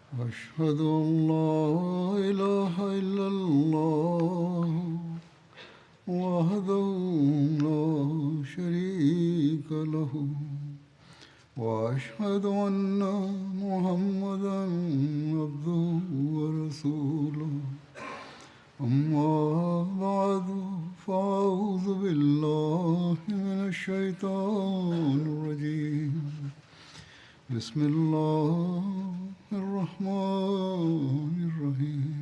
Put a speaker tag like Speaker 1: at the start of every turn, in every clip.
Speaker 1: أشهد أن لا إله إلا الله وحده لا شريك له وأشهد أن محمدا عبده ورسوله أما بعد فأعوذ بالله من الشيطان الرجيم بسم الله الرحمن الرحيم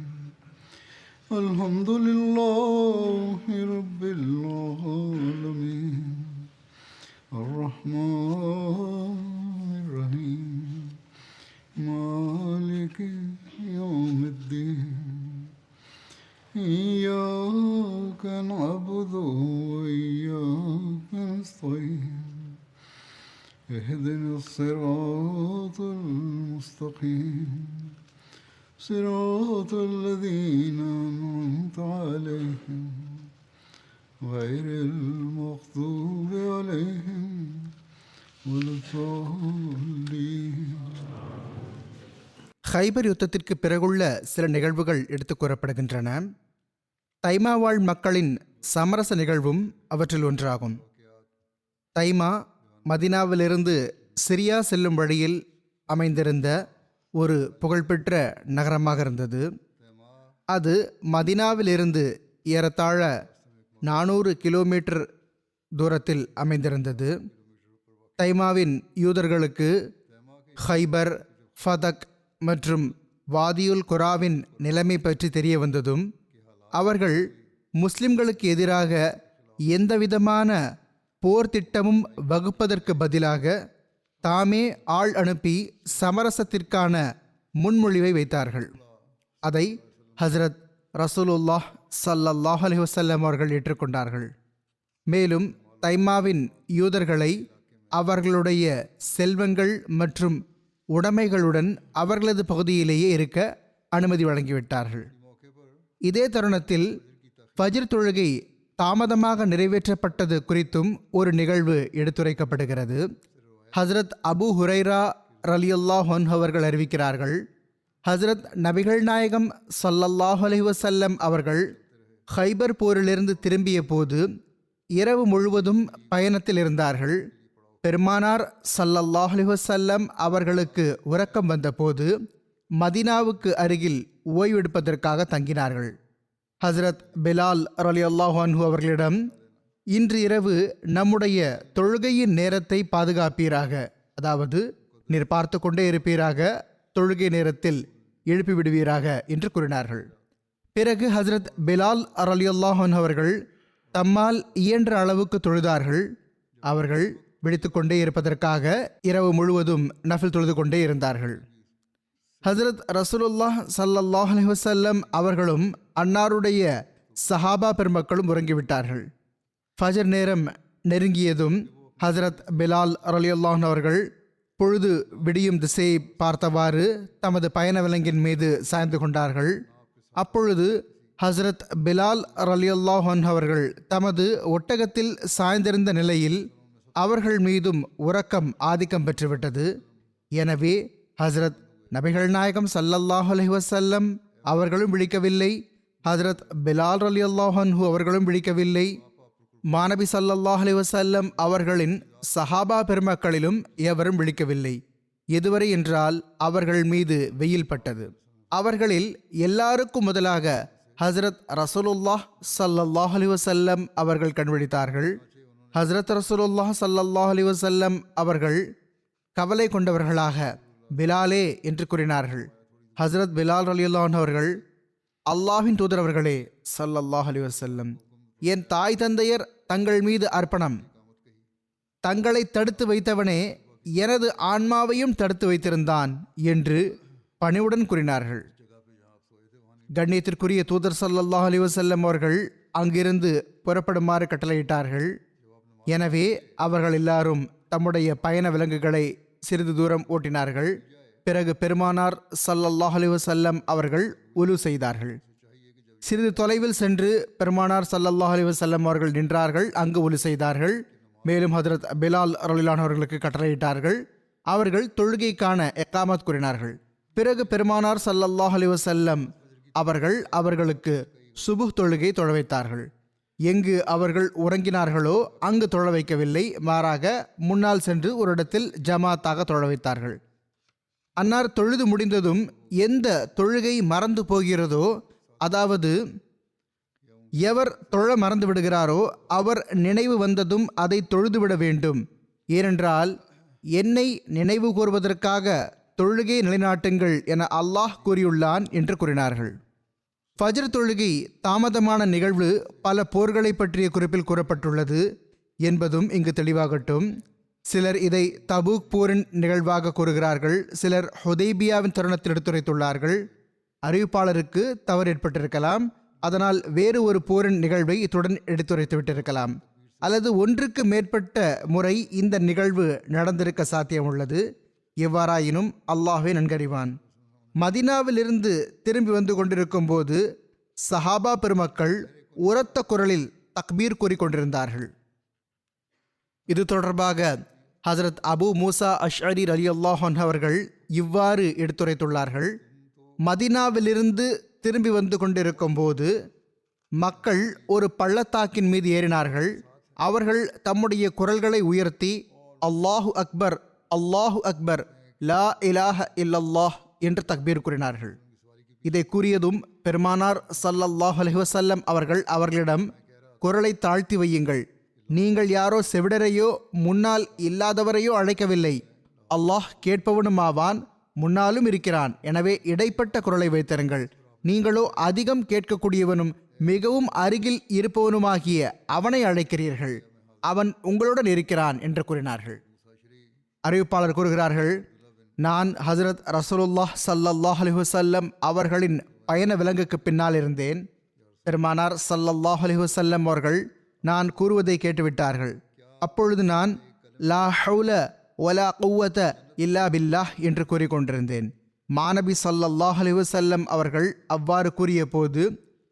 Speaker 1: الحمد لله رب العالمين الرحمن الرحيم مالك يوم الدين إياك نعبد وإياك نستعين اهدنا الصراط المستقيم صراط الذين أنعمت عليهم غير المغضوب عليهم ولا الضالين.
Speaker 2: Hyper யுத்தத்திற்கு பிறகுள்ள சில நிகழ்வுகள் எடுத்துக் கூறப்படுகின்றன. தைமா வாழ் மக்களின் சமரச நிகழ்வும் அவற்றில் ஒன்றாகும். தைமா மதினாவிலிருந்து சிரியா செல்லும் வழியில் அமைந்திருந்த ஒரு புகழ்பெற்ற நகரமாக இருந்தது. அது மதினாவிலிருந்து ஏறத்தாழ 400 கிலோமீட்டர் தூரத்தில் அமைந்திருந்தது. தைமாவின் யூதர்களுக்கு ஹைபர், ஃபதக் மற்றும் வாதியுல் குராவின் நிலைமை பற்றி தெரிய வந்ததும் அவர்கள் முஸ்லிம்களுக்கு எதிராக எந்தவிதமான போர் திட்டமும் வகுப்பதற்கு பதிலாக தாமே ஆள் அனுப்பி சமரசத்திற்கான முன்மொழிவை வைத்தார்கள். அதை ஹஸ்ரத் ரசூலுல்லாஹ் ஸல்லல்லாஹு அலைஹி வஸல்லம் அவர்கள் ஏற்றுக்கொண்டார்கள். மேலும் தைமாவின் யூதர்களை அவர்களுடைய செல்வங்கள் மற்றும் உடைமைகளுடன் அவர்களது பகுதியிலேயே இருக்க அனுமதி வழங்கிவிட்டார்கள். இதே தருணத்தில் ஃபஜ்ர் தொழுகை தாமதமாக நிறைவேற்றப்பட்டது குறித்தும் ஒரு நிகழ்வு எடுத்துரைக்கப்படுகிறது. ஹஸ்ரத் அபு ஹுரைரா ரலியல்லாஹு அன்ஹு அவர்கள் அறிவிக்கிறார்கள், ஹஸ்ரத் நபிகள் நாயகம் ஸல்லல்லாஹு அலைஹி வஸல்லம் அவர்கள் ஹைபர் போரிலிருந்து திரும்பிய போது இரவு முழுவதும் பயணத்தில் இருந்தார்கள். பெருமானார் ஸல்லல்லாஹு அலைஹி வஸல்லம் அவர்களுக்கு உறக்கம் வந்தபோது மதீனாவுக்கு அருகில் ஓய்வெடுப்பதற்காக தங்கினார்கள். ஹஸ்ரத் பிலால் ரலியல்லாஹு அன்ஹு அவர்களிடம், இன்று இரவு நம்முடைய தொழுகையின் நேரத்தை பாதுகாப்பீராக, அதாவது நீர் பார்த்து கொண்டே இருப்பீராக, தொழுகை நேரத்தில் எழுப்பி விடுவீராக என்று கூறினார்கள். பிறகு ஹஸ்ரத் பிலால் ரலியல்லாஹு அன்ஹு அவர்கள் தம்மால் இயன்ற அளவுக்கு தொழுதார்கள். அவர்கள் விழித்து கொண்டே இருப்பதற்காக இரவு முழுவதும் நஃபில் தொழுது கொண்டே இருந்தார்கள். ஹஸ்ரத் ரசூலுல்லாஹ் ஸல்லல்லாஹு அலைஹி வஸல்லம் அவர்களும் அன்னாருடைய சஹாபா பெருமக்களும் உறங்கிவிட்டார்கள். ஃபஜர் நேரம் நெருங்கியதும் ஹஸ்ரத் பிலால் ரலியல்லாஹு அன்ஹு அவர்கள் பொழுது விடியும் திசையை பார்த்தவாறு தமது பயண விலங்கின் மீது சாய்ந்து கொண்டார்கள். அப்பொழுது ஹஸ்ரத் பிலால் ரலியல்லாஹு அன்ஹு அவர்கள் தமது ஒட்டகத்தில் சாய்ந்திருந்த நிலையில் அவர்கள் மீதும் உறக்கம் ஆதிக்கம் பெற்றுவிட்டது. எனவே ஹஸ்ரத் நபிகள் நாயகம் ஸல்லல்லாஹு அலைஹி வஸல்லம் அவர்களும் விழிக்கவில்லை, ஹஸ்ரத் பிலால் ரலியல்லாஹு அன்ஹு அவர்களும் விழிக்கவில்லை. மாநபி ஸல்லல்லாஹு அலைஹி வஸல்லம் அவர்களின் சஹாபா பெருமக்களிலும் எவரும் விழிக்கவில்லை. எதுவரை என்றால் அவர்கள் மீது வெயில் பட்டது. அவர்களில் எல்லாருக்கும் முதலாக ஹஸ்ரத் ரசூலுல்லாஹ் ஸல்லல்லாஹு அலைஹி வஸல்லம் அவர்கள் கண்விழித்தார்கள். ஹஸ்ரத் ரசூலுல்லாஹ் ஸல்லல்லாஹு அலைஹி வஸல்லம் அவர்கள் கவலை கொண்டவர்களாக, பிலாலே என்று கூறினார்கள். ஹஸ்ரத் பிலால் ரலியல்லாஹு அன்ஹு அவர்கள், அல்லாஹ்வின் தூதர் அவர்களே ஸல்லல்லாஹு அலைஹி வஸல்லம், என் தாய் தந்தையர் தங்கள் மீது அர்ப்பணம், தங்களை தடுத்து வைத்தவனே எனது ஆன்மாவையும் தடுத்து வைத்திருந்தான் என்று பணிவுடன் கூறினார்கள். கண்ணியத்திற்குரிய தூதர் ஸல்லல்லாஹு அலைஹி வஸல்லம் அவர்கள் அங்கிருந்து புறப்படுமாறு கட்டளையிட்டார்கள். எனவே அவர்கள் எல்லாரும் தம்முடைய பயண விலங்குகளை சிறிது தூரம் ஓட்டினார்கள். பிறகு பெருமானார் ஸல்லல்லாஹு அலைஹி வஸல்லம் அவர்கள் உலு செய்தார்கள். சிறிது தொலைவில் சென்று பெருமானார் ஸல்லல்லாஹு அலைஹி வஸல்லம் அவர்கள் நின்றார்கள். அங்கு உலு செய்தார்கள். மேலும் ஹஜ்ரத் பிலால் ரலியல்லாஹு அவர்களுக்கு கட்டளையிட்டார்கள். அவர்கள் தொழுகைக்கான இக்காமத் கூறினார்கள். பிறகு பெருமானார் ஸல்லல்லாஹு அலைஹி வஸல்லம் அவர்கள் அவர்களுக்கு சுபுஹ் தொழுகை தொழ வைத்தார்கள். எங்கு அவர்கள் உறங்கினார்களோ அங்கு தொழ வைக்கவில்லை, மாறாக முன்னால் சென்று ஒரு இடத்தில் ஜமாத்தாக தொழ வைத்தார்கள். அன்னார் தொழுது முடிந்ததும் எந்த தொழுகை மறந்து போகிறதோ, அதாவது எவர் தொழ மறந்து விடுகிறாரோ அவர் நினைவு வந்ததும் அதை தொழுதுவிட வேண்டும். ஏனென்றால் என்னை நினைவு கூறுவதற்காக தொழுகை நிலைநாட்டுங்கள் என அல்லாஹ் கூறியுள்ளான் என்று கூறினார்கள். ஃபஜ்ர் தொழுகை தாமதமான நிகழ்வு பல போர்களை பற்றிய குறிப்பில் கூறப்பட்டுள்ளது என்பதும் இங்கு தெளிவாகட்டும். சிலர் இதை தபூக் போரின் நிகழ்வாக கூறுகிறார்கள், சிலர் ஹுதைபியாவின் தருணத்தில் எடுத்துரைத்துள்ளார்கள். அறிவிப்பாளருக்கு தவறு ஏற்பட்டிருக்கலாம், அதனால் வேறு ஒரு போரின் நிகழ்வை இத்துடன் எடுத்துரைத்து விட்டிருக்கலாம், அல்லது ஒன்றுக்கு மேற்பட்ட முறை இந்த நிகழ்வு நடந்திருக்க சாத்தியம் உள்ளது. எவ்வாறாயினும் அல்லாஹ்வே நன்கறிவான். மதினாவிலிருந்து திரும்பி வந்து கொண்டிருக்கும் போது சஹாபா பெருமக்கள் உரத்த குரலில் தக்பீர் கூறிக்கொண்டிருந்தார்கள். இது தொடர்பாக ஹசரத் அபு மூசா அஷ்அரி ரலியல்லாஹு அன்ஹு அவர்கள் இவ்வாறு எடுத்துரைத்துள்ளார்கள். மதினாவிலிருந்து திரும்பி வந்து கொண்டிருக்கும் போது மக்கள் ஒரு பள்ளத்தாக்கின் மீது ஏறினார்கள். அவர்கள் தம்முடைய குரல்களை உயர்த்தி அல்லாஹு அக்பர், அல்லாஹு அக்பர், லா இலாஹ இல்லல்லாஹ் என்று தக்பீர் கூறினார்கள். இதை கூறியதும் பெருமானார் ஸல்லல்லாஹு அலைஹி வஸல்லம் அவர்கள் அவர்களிடம், குரலை தாழ்த்தி வையுங்கள், நீங்கள் யாரோ செவிடரையோ முன்னால் இல்லாதவரையோ அழைக்கவில்லை, அல்லாஹ் கேட்பவனுமாவான், முன்னாலும் இருக்கிறான். எனவே இடைப்பட்ட குரலை வைத்திருங்கள். நீங்களோ அதிகம் கேட்கக்கூடியவனும் மிகவும் அருகில் இருப்பவனுமாகிய அவனை அழைக்கிறீர்கள், அவன் உங்களுடன் இருக்கிறான் என்று கூறினார்கள். அறிவிப்பாளர் கூறுகிறார்கள், நான் ஹஜ்ரத் ரசூலுல்லாஹ் ஸல்லல்லாஹு அலைஹி வஸல்லம் அவர்களின் பயண விலங்குக்கு பின்னால் இருந்தேன். பெருமானார் ஸல்லல்லாஹு அலைஹி வஸல்லம் அவர்கள் நான் கூறுவதை கேட்டுவிட்டார்கள். அப்பொழுது நான் லா ஹவுல வலா குவ்வத இல்லா பில்லாஹ் என்று கூறிக்கொண்டிருந்தேன். மாநபி ஸல்லல்லாஹு அலைஹி வஸல்லம் அவர்கள் அவ்வாறு கூறிய போது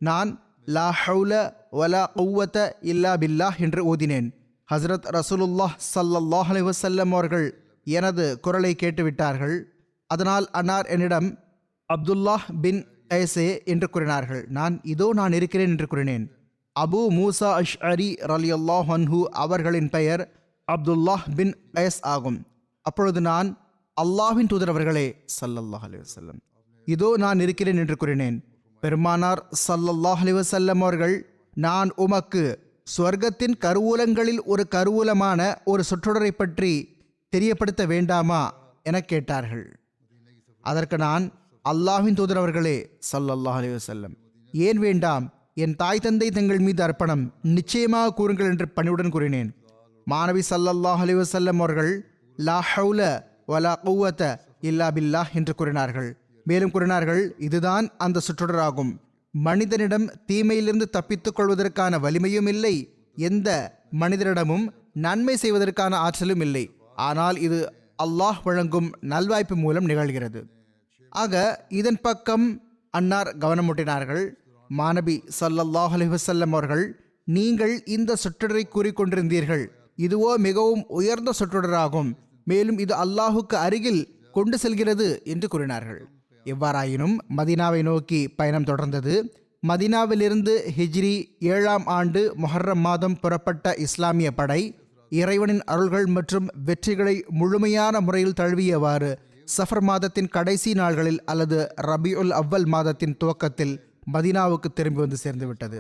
Speaker 2: நான் லா ஹவுல வலா குவ்வத இல்லா பில்லாஹ் என்று ஓதினேன். ஹஜ்ரத் ரசூலுல்லாஹ் ஸல்லல்லாஹு அலைஹி வஸல்லம் அவர்கள் எனது குரலை கேட்டுவிட்டார்கள். அதனால் அன்னார் என்னிடம் அப்துல்லாஹ் பின் ஐஸே என்று கூறினார்கள். நான் இதோ நான் இருக்கிறேன் என்று கூறினேன். அபு மூசா அஷ்அரி ரலியல்லாஹு அன்ஹு அவர்களின் பெயர் அப்துல்லாஹ் பின் ஐஸ் ஆகும். அப்பொழுது நான், அல்லாஹ்வின் தூதர் அவர்களே ஸல்லல்லாஹு அலைஹி வஸல்லம், இதோ நான் இருக்கிறேன் என்று கூறினேன். பெருமானார் ஸல்லல்லாஹு அலைஹி வஸல்லம் அவர்கள், நான் உமக்கு சொர்க்கத்தின் கருவூலங்களில் ஒரு கருவூலமான ஒரு சொற்றொடரை பற்றி தெரியப்படுத்த வேண்டாமா என கேட்டார்கள். அதற்கு நான், அல்லாஹ்வின் தூதர் அவர்களே ஸல்லல்லாஹு அலைஹி வஸல்லம், ஏன் வேண்டாம், என் தாய் தந்தை தங்கள் மீது அர்ப்பணம், நிச்சயமாக கூறுங்கள் என்று பணிவுடன் கூறினேன். மாநபி ஸல்லல்லாஹு அலைஹி வஸல்லம் அவர்கள் லா ஹவுல வலா குவ்வத இல்லா பில்லாஹ் என்று கூறினார்கள். மேலும் கூறினார்கள், இதுதான் அந்த சொற்றொடராகும். மனிதனிடம் தீமையிலிருந்து தப்பித்துக் கொள்வதற்கான வலிமையும் இல்லை, எந்த மனிதரிடமும் நன்மை செய்வதற்கான ஆற்றலும் இல்லை. ஆனால் இது அல்லாஹ் வழங்கும் நல்வாய்ப்பு மூலம் நிகழ்கிறது. ஆக இதன் பக்கம் அன்னார் கவனமூட்டினார்கள். மாநபி ஸல்லல்லாஹு அலைஹி வஸல்லம் அவர்கள், நீங்கள் இந்த சொற்றொடரை கூறிக்கொண்டிருந்தீர்கள், இதுவோ மிகவும் உயர்ந்த சொற்றொடராகும், மேலும் இது அல்லாஹுக்கு அருகில் கொண்டு செல்கிறது என்று கூறினார்கள். எவ்வாறாயினும் மதீனாவை நோக்கி பயணம் தொடர்ந்தது. மதீனாவிலிருந்து ஹிஜ்ரி 7ஆம் ஆண்டு முஹர்ரம் மாதம் புறப்பட்ட இஸ்லாமிய படை இறைவனின் அருள்கள் மற்றும் வெற்றிகளை முழுமையான முறையில் தழுவியவாறு சஃபர் மாதத்தின் கடைசி நாள்களில் அல்லது ரபியுல் அவ்வல் மாதத்தின் துவக்கத்தில் மதீனாவுக்கு திரும்பி வந்து சேர்ந்துவிட்டது.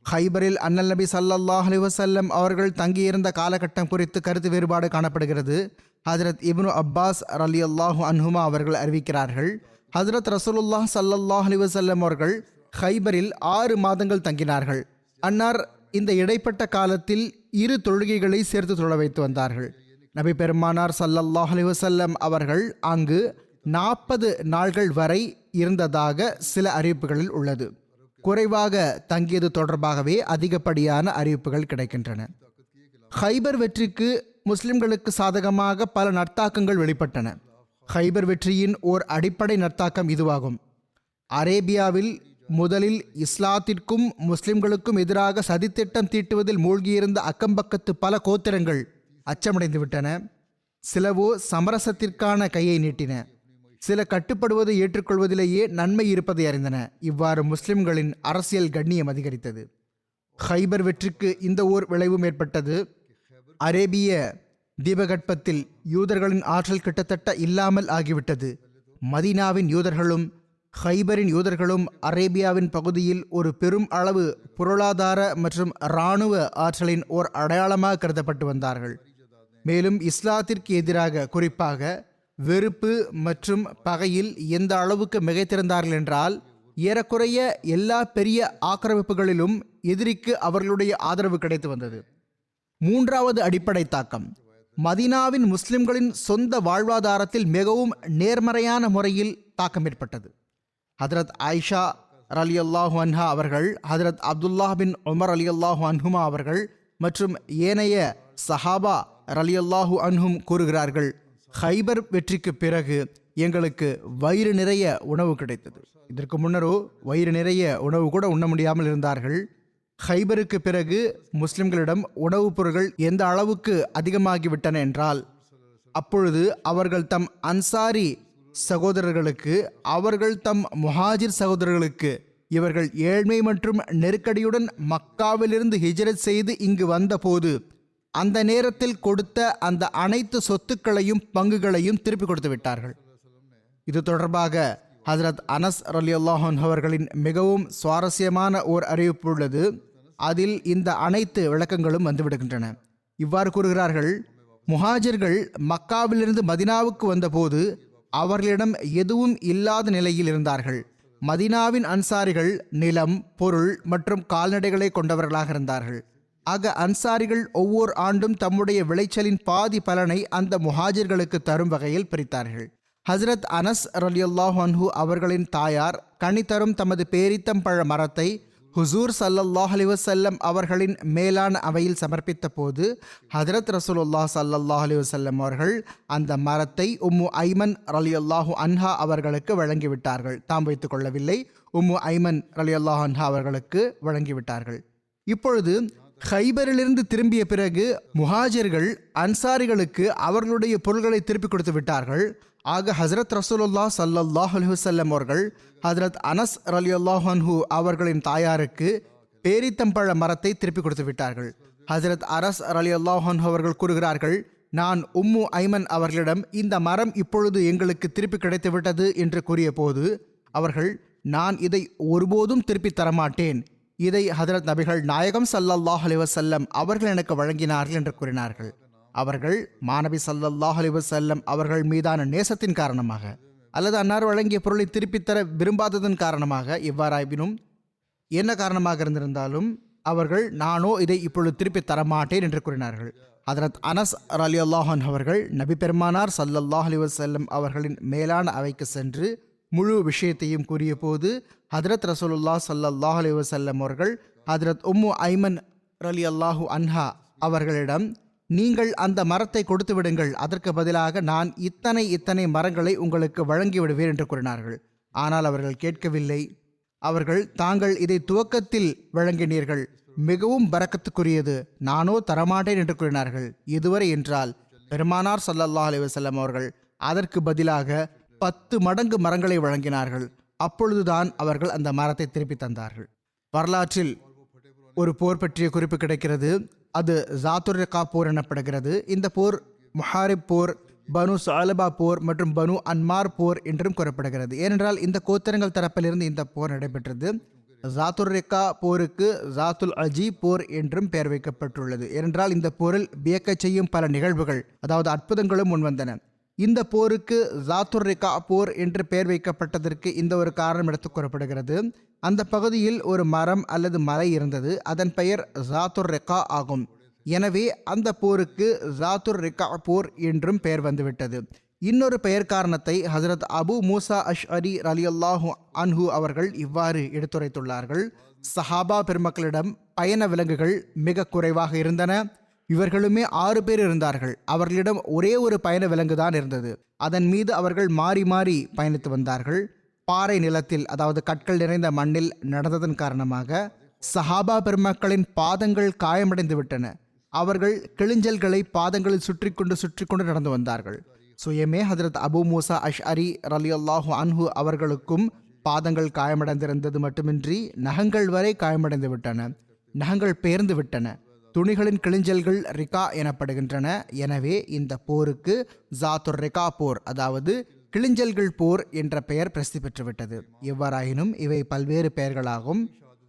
Speaker 2: ஹைபரில் அன்னல் நபி ஸல்லல்லாஹு அலைஹி வஸல்லம் அவர்கள் தங்கியிருந்த காலகட்டம் குறித்து கருத்து வேறுபாடு காணப்படுகிறது. ஹஜ்ரத் இப்னு அப்பாஸ் ரலியல்லாஹு அன்ஹுமா அவர்கள் அறிவிக்கிறார்கள், ஹஜ்ரத் ரசூலுல்லாஹ் ஸல்லல்லாஹு அலைஹி வஸல்லம் அவர்கள் ஹைபரில் 6 மாதங்கள் தங்கினார்கள். அன்னார் இந்த இடைப்பட்ட காலத்தில் 2 தொழுகைகளை சேர்த்து தொழ வைத்து வந்தார்கள். நபி பெருமானார் ஸல்லல்லாஹு அலைஹி வஸல்லம் அவர்கள் அங்கு 40 நாள்கள் வரை இருந்ததாக சில அறிவிப்புகளில் உள்ளது. குறைவாக தங்கியது தொடர்பாகவே அதிகப்படியான அறிவிப்புகள் கிடைக்கின்றன. ஹைபர் வெற்றிக்கு முஸ்லிம்களுக்கு சாதகமாக பல நற்தாக்கங்கள் வெளிப்பட்டன. ஹைபர் வெற்றியின் ஓர் அடிப்படை நற்தாக்கம் இதுவாகும். அரேபியாவில் முதலில் இஸ்லாத்திற்கும் முஸ்லிம்களுக்கும் எதிராக சதித்திட்டம் தீட்டுவதில் மூழ்கியிருந்த அக்கம்பக்கத்து பல கோத்திரங்கள் அச்சமடைந்து விட்டன. சிலவோ சமரசத்திற்கான கையை நீட்டின. சில கட்டுப்படுவதை ஏற்றுக்கொள்வதிலேயே நன்மை இருப்பதை அறிந்தன. இவ்வாறு முஸ்லிம்களின் அரசியல் கண்ணியம் அதிகரித்தது. ஹைபர் வெற்றிக்கு இந்த ஓர் விளைவும் ஏற்பட்டது. அரேபிய தீபகற்பத்தில் யூதர்களின் ஆற்றல் கிட்டத்தட்ட இல்லாமல் ஆகிவிட்டது. மதீனாவின் யூதர்களும் ஹைபரின் யூதர்களும் அரேபியாவின் பகுதியில் ஒரு பெரும் அளவு பொருளாதார மற்றும் இராணுவ ஆற்றலின் ஓர் அடையாளமாக கருதப்பட்டு வந்தார்கள். மேலும் இஸ்லாத்திற்கு எதிராக குறிப்பாக வெறுப்பு மற்றும் பகையில் எந்த அளவுக்கு மிகைத்திருந்தார்கள் என்றால், ஏறக்குறைய எல்லா பெரிய ஆக்கிரமிப்புகளிலும் எதிரிக்கு அவர்களுடைய ஆதரவு கிடைத்து வந்தது. மூன்றாவது அடிப்படை தாக்கம் மதீனாவின் முஸ்லிம்களின் சொந்த வாழ்வாதாரத்தில் மிகவும் நேர்மறையான முறையில் தாக்கம் ஏற்பட்டது. ஹதரத் ஆயிஷா ரலியல்லாஹு அன்ஹா அவர்கள், ஹதரத் அப்துல்லாஹ் பின் உமர் ரலியல்லாஹு அன்ஹுமா அவர்கள் மற்றும் ஏனைய சஹாபா ரலியல்லாஹு அன்ஹும் கூறுகிறார்கள், ஹைபர் வெற்றிக்கு பிறகு எங்களுக்கு வயிறு நிறைய உணவு கிடைத்தது. இதற்கு முன்னரோ வயிறு நிறைய உணவு கூட உண்ண முடியாமல் இருந்தார்கள். ஹைபருக்கு பிறகு முஸ்லிம்களிடம் உணவுப் பொருட்கள் எந்த அளவுக்கு அதிகமாகிவிட்டன என்றால், அப்பொழுது அவர்கள் தம் அன்சாரி சகோதரர்களுக்கு, அவர்கள் தம் முஹாஜிர் சகோதரர்களுக்கு, இவர்கள் ஏழ்மை மற்றும் நெருக்கடியுடன் மக்காவிலிருந்து ஹிஜ்ரத் செய்து இங்கு வந்தபோது அந்த நேரத்தில் கொடுத்த அந்த அனைத்து சொத்துக்களையும் பங்குகளையும் திருப்பி கொடுத்து விட்டார்கள். இது தொடர்பாக ஹஜ்ரத் அனஸ் ரலியல்லாஹு அன்ஹு அவர்களின் மிகவும் சுவாரஸ்யமான ஓர் அறிவிப்பு உள்ளது. அதில் இந்த அனைத்து விளக்கங்களும் வந்துவிடுகின்றன. இவ்வாறு கூறுகிறார்கள், முஹாஜிர்கள் மக்காவிலிருந்து மதினாவுக்கு வந்தபோது அவர்களிடம் எதுவும் இல்லாத நிலையில் இருந்தார்கள். மதீனாவின் அன்சாரிகள் நிலம், பொருள் மற்றும் கால்நடைகளை கொண்டவர்களாக இருந்தார்கள். ஆக அன்சாரிகள் ஒவ்வொரு ஆண்டும் தம்முடைய விளைச்சலின் பாதி பலனை அந்த முஹாஜிர்களுக்கு தரும் வகையில் பிரித்தார்கள். ஹஜ்ரத் அனஸ் ரலியல்லாஹு அன்ஹு அவர்களின் தாயார் கனி தரும் தமது பேரித்தம்பழ மரத்தை ஹுசூர் ஸல்லல்லாஹு அலைஹி வஸல்லம் அவர்களின் மேலான அவையில் சமர்ப்பித்த போது ஹஜ்ரத் ரசூலுல்லாஹ் ஸல்லல்லாஹு அலைஹி வஸல்லம் அவர்கள் அந்த மரத்தை உம்மு ஐமன் ரலியல்லாஹு அன்ஹா அவர்களுக்கு வழங்கிவிட்டார்கள். தாம் வைத்துக் கொள்ளவில்லை, உம்மு ஐமன் ரலியல்லாஹு அன்ஹா அவர்களுக்கு வழங்கிவிட்டார்கள். இப்பொழுது ஹைபரிலிருந்து திரும்பிய பிறகு முஹாஜிர்கள் அன்சாரிகளுக்கு அவர்களுடைய பொருள்களை திருப்பி கொடுத்து விட்டார்கள். ஆக ஹஜ்ரத் ரசூலுல்லாஹ் ஸல்லல்லாஹு அலைஹி வஸல்லம் அவர்கள் ஹஜ்ரத் அனஸ் ரலியல்லாஹு அன்ஹு அவர்களின் தாயாருக்கு பேரித்தம்பழ மரத்தை திருப்பி கொடுத்து விட்டார்கள். ஹஜ்ரத் அனஸ் ரலியல்லாஹு அன்ஹு அவர்கள் கூறுகிறார்கள், நான் உம்மு ஐமன் அவர்களிடம் இந்த மரம் இப்பொழுது எங்களுக்கு திருப்பி கிடைத்துவிட்டது என்று கூறிய போது அவர்கள், நான் இதை ஒருபோதும் திருப்பி தரமாட்டேன், இதை ஹஜ்ரத் நபிகள் நாயகம் ஸல்லல்லாஹு அலைஹி வஸல்லம் அவர்கள் எனக்கு வழங்கினார்கள் என்று கூறினார்கள். அவர்கள் மாநபி ஸல்லல்லாஹு அலைஹி வஸல்லம் அவர்கள் மீதான நேசத்தின் காரணமாக அல்லது அன்னார் வழங்கிய பொருளை திருப்பித்தர விரும்பாததன் காரணமாக, எவ்வாறாயினும் என்ன காரணமாக இருந்திருந்தாலும் அவர்கள், நானோ இதை இப்பொழுது திருப்பி தரமாட்டேன் என்று கூறினார்கள். ஹஜ்ரத் அனஸ் ரலியல்லாஹு அன்ஹு அவர்கள் நபி பெருமானார் ஸல்லல்லாஹு அலைஹி வஸல்லம் அவர்களின் மேலான அவைக்கு சென்று முழு விஷயத்தையும் கூறிய போது ஹஜ்ரத் ரசூலுல்லாஹ் ஸல்லல்லாஹு அலைஹி வஸல்லம் அவர்கள் ஹஜ்ரத் உம்மு ஐமன் ரலியல்லாஹு அன்ஹா அவர்களிடம், நீங்கள் அந்த மரத்தை கொடுத்து விடுங்கள், அதற்கு பதிலாக நான் இத்தனை மரங்களை உங்களுக்கு வழங்கி விடுவேன் என்று கூறினார்கள். ஆனால் அவர்கள் கேட்கவில்லை. அவர்கள், தாங்கள் இதை துவக்கத்தில் வழங்கினீர்கள், மிகவும் பரக்கத்துக்குரியது, நானோ தரமாட்டேன் என்று கூறினார்கள். இதுவரை என்றால் பெருமானார் ஸல்லல்லாஹு அலைஹி வஸல்லம் அவர்கள் அதற்கு பதிலாக 10 மடங்கு மரங்களை வழங்கினார்கள். அப்பொழுதுதான் அவர்கள் அந்த மரத்தை திருப்பி தந்தார்கள். வரலாற்றில் ஒரு போர் பற்றிய குறிப்பு கிடைக்கிறது. அது ஜாத்துர் ரிகா போர் எனப்படுகிறது. இந்த போர் முஹாரிப் போர், பனு சாலபா போர் மற்றும் பனு அன்மார் போர் என்றும் கூறப்படுகிறது. ஏனென்றால் இந்த கோத்திரங்கள் தரப்பிலிருந்து இந்த போர் நடைபெற்றது. ஜாத்துர் ரிகா போருக்கு ஜாத்துல் அஜி போர் என்றும் பெயர் வைக்கப்பட்டுள்ளது. ஏனென்றால் இந்த போரில் வியக்கச் செய்யும் பல நிகழ்வுகள், அதாவது அற்புதங்களும் முன்வந்தன. இந்த போருக்கு ஜாத்துர் ரிகா போர் என்று பெயர் வைக்கப்பட்டதற்கு இந்த ஒரு காரணம் எடுத்துக் கூறப்படுகிறது. அந்த பகுதியில் ஒரு மரம் அல்லது மலை இருந்தது, அதன் பெயர் ஜாத்துர் ரிகா ஆகும். எனவே அந்த போருக்கு ஜாத்துர் ரிகா போர் என்றும் பெயர் வந்துவிட்டது. இன்னொரு பெயர் காரணத்தை ஹஜ்ரத் அபு மூசா அஷ்அரி ரலியல்லாஹு அன்ஹு அவர்கள் இவ்வாறு எடுத்துரைத்துள்ளார்கள், சஹாபா பெருமக்களிடம் பயண விலங்குகள் மிக குறைவாக இருந்தன. இவர்களுமே 6 பேர் இருந்தார்கள். அவர்களிடம் ஒரே ஒரு பயண விலங்கு தான் இருந்தது. அதன் மீது அவர்கள் மாறி மாறி பயணித்து வந்தார்கள். பாறை நிலத்தில், அதாவது கற்கள் நிறைந்த மண்ணில் நடந்ததன் காரணமாக சஹாபா பெருமக்களின் பாதங்கள் காயமடைந்து விட்டன. அவர்கள் கிளிஞ்சல்களை பாதங்களில் சுற்றி கொண்டு நடந்து வந்தார்கள். சுயமே ஹஜரத் அபு மூசா அஷ்அரி ரலியல்லாஹு அன்ஹு அவர்களுக்கும் பாதங்கள் காயமடைந்திருந்தது மட்டுமின்றி நகங்கள் வரை காயமடைந்து விட்டன. நகங்கள் பெயர்ந்து விட்டன. துணிகளின் கிழிஞ்சல்கள் ரிகா எனப்படுகின்றன. எனவே இந்த போருக்கு ஜாத்துர் ரிகா போர், அதாவது கிழிஞ்சல்கள் போர் என்ற பெயர் பிரசித்தி பெற்றுவிட்டது. எவ்வாறாயினும் இவை பல்வேறு பெயர்களாகும்.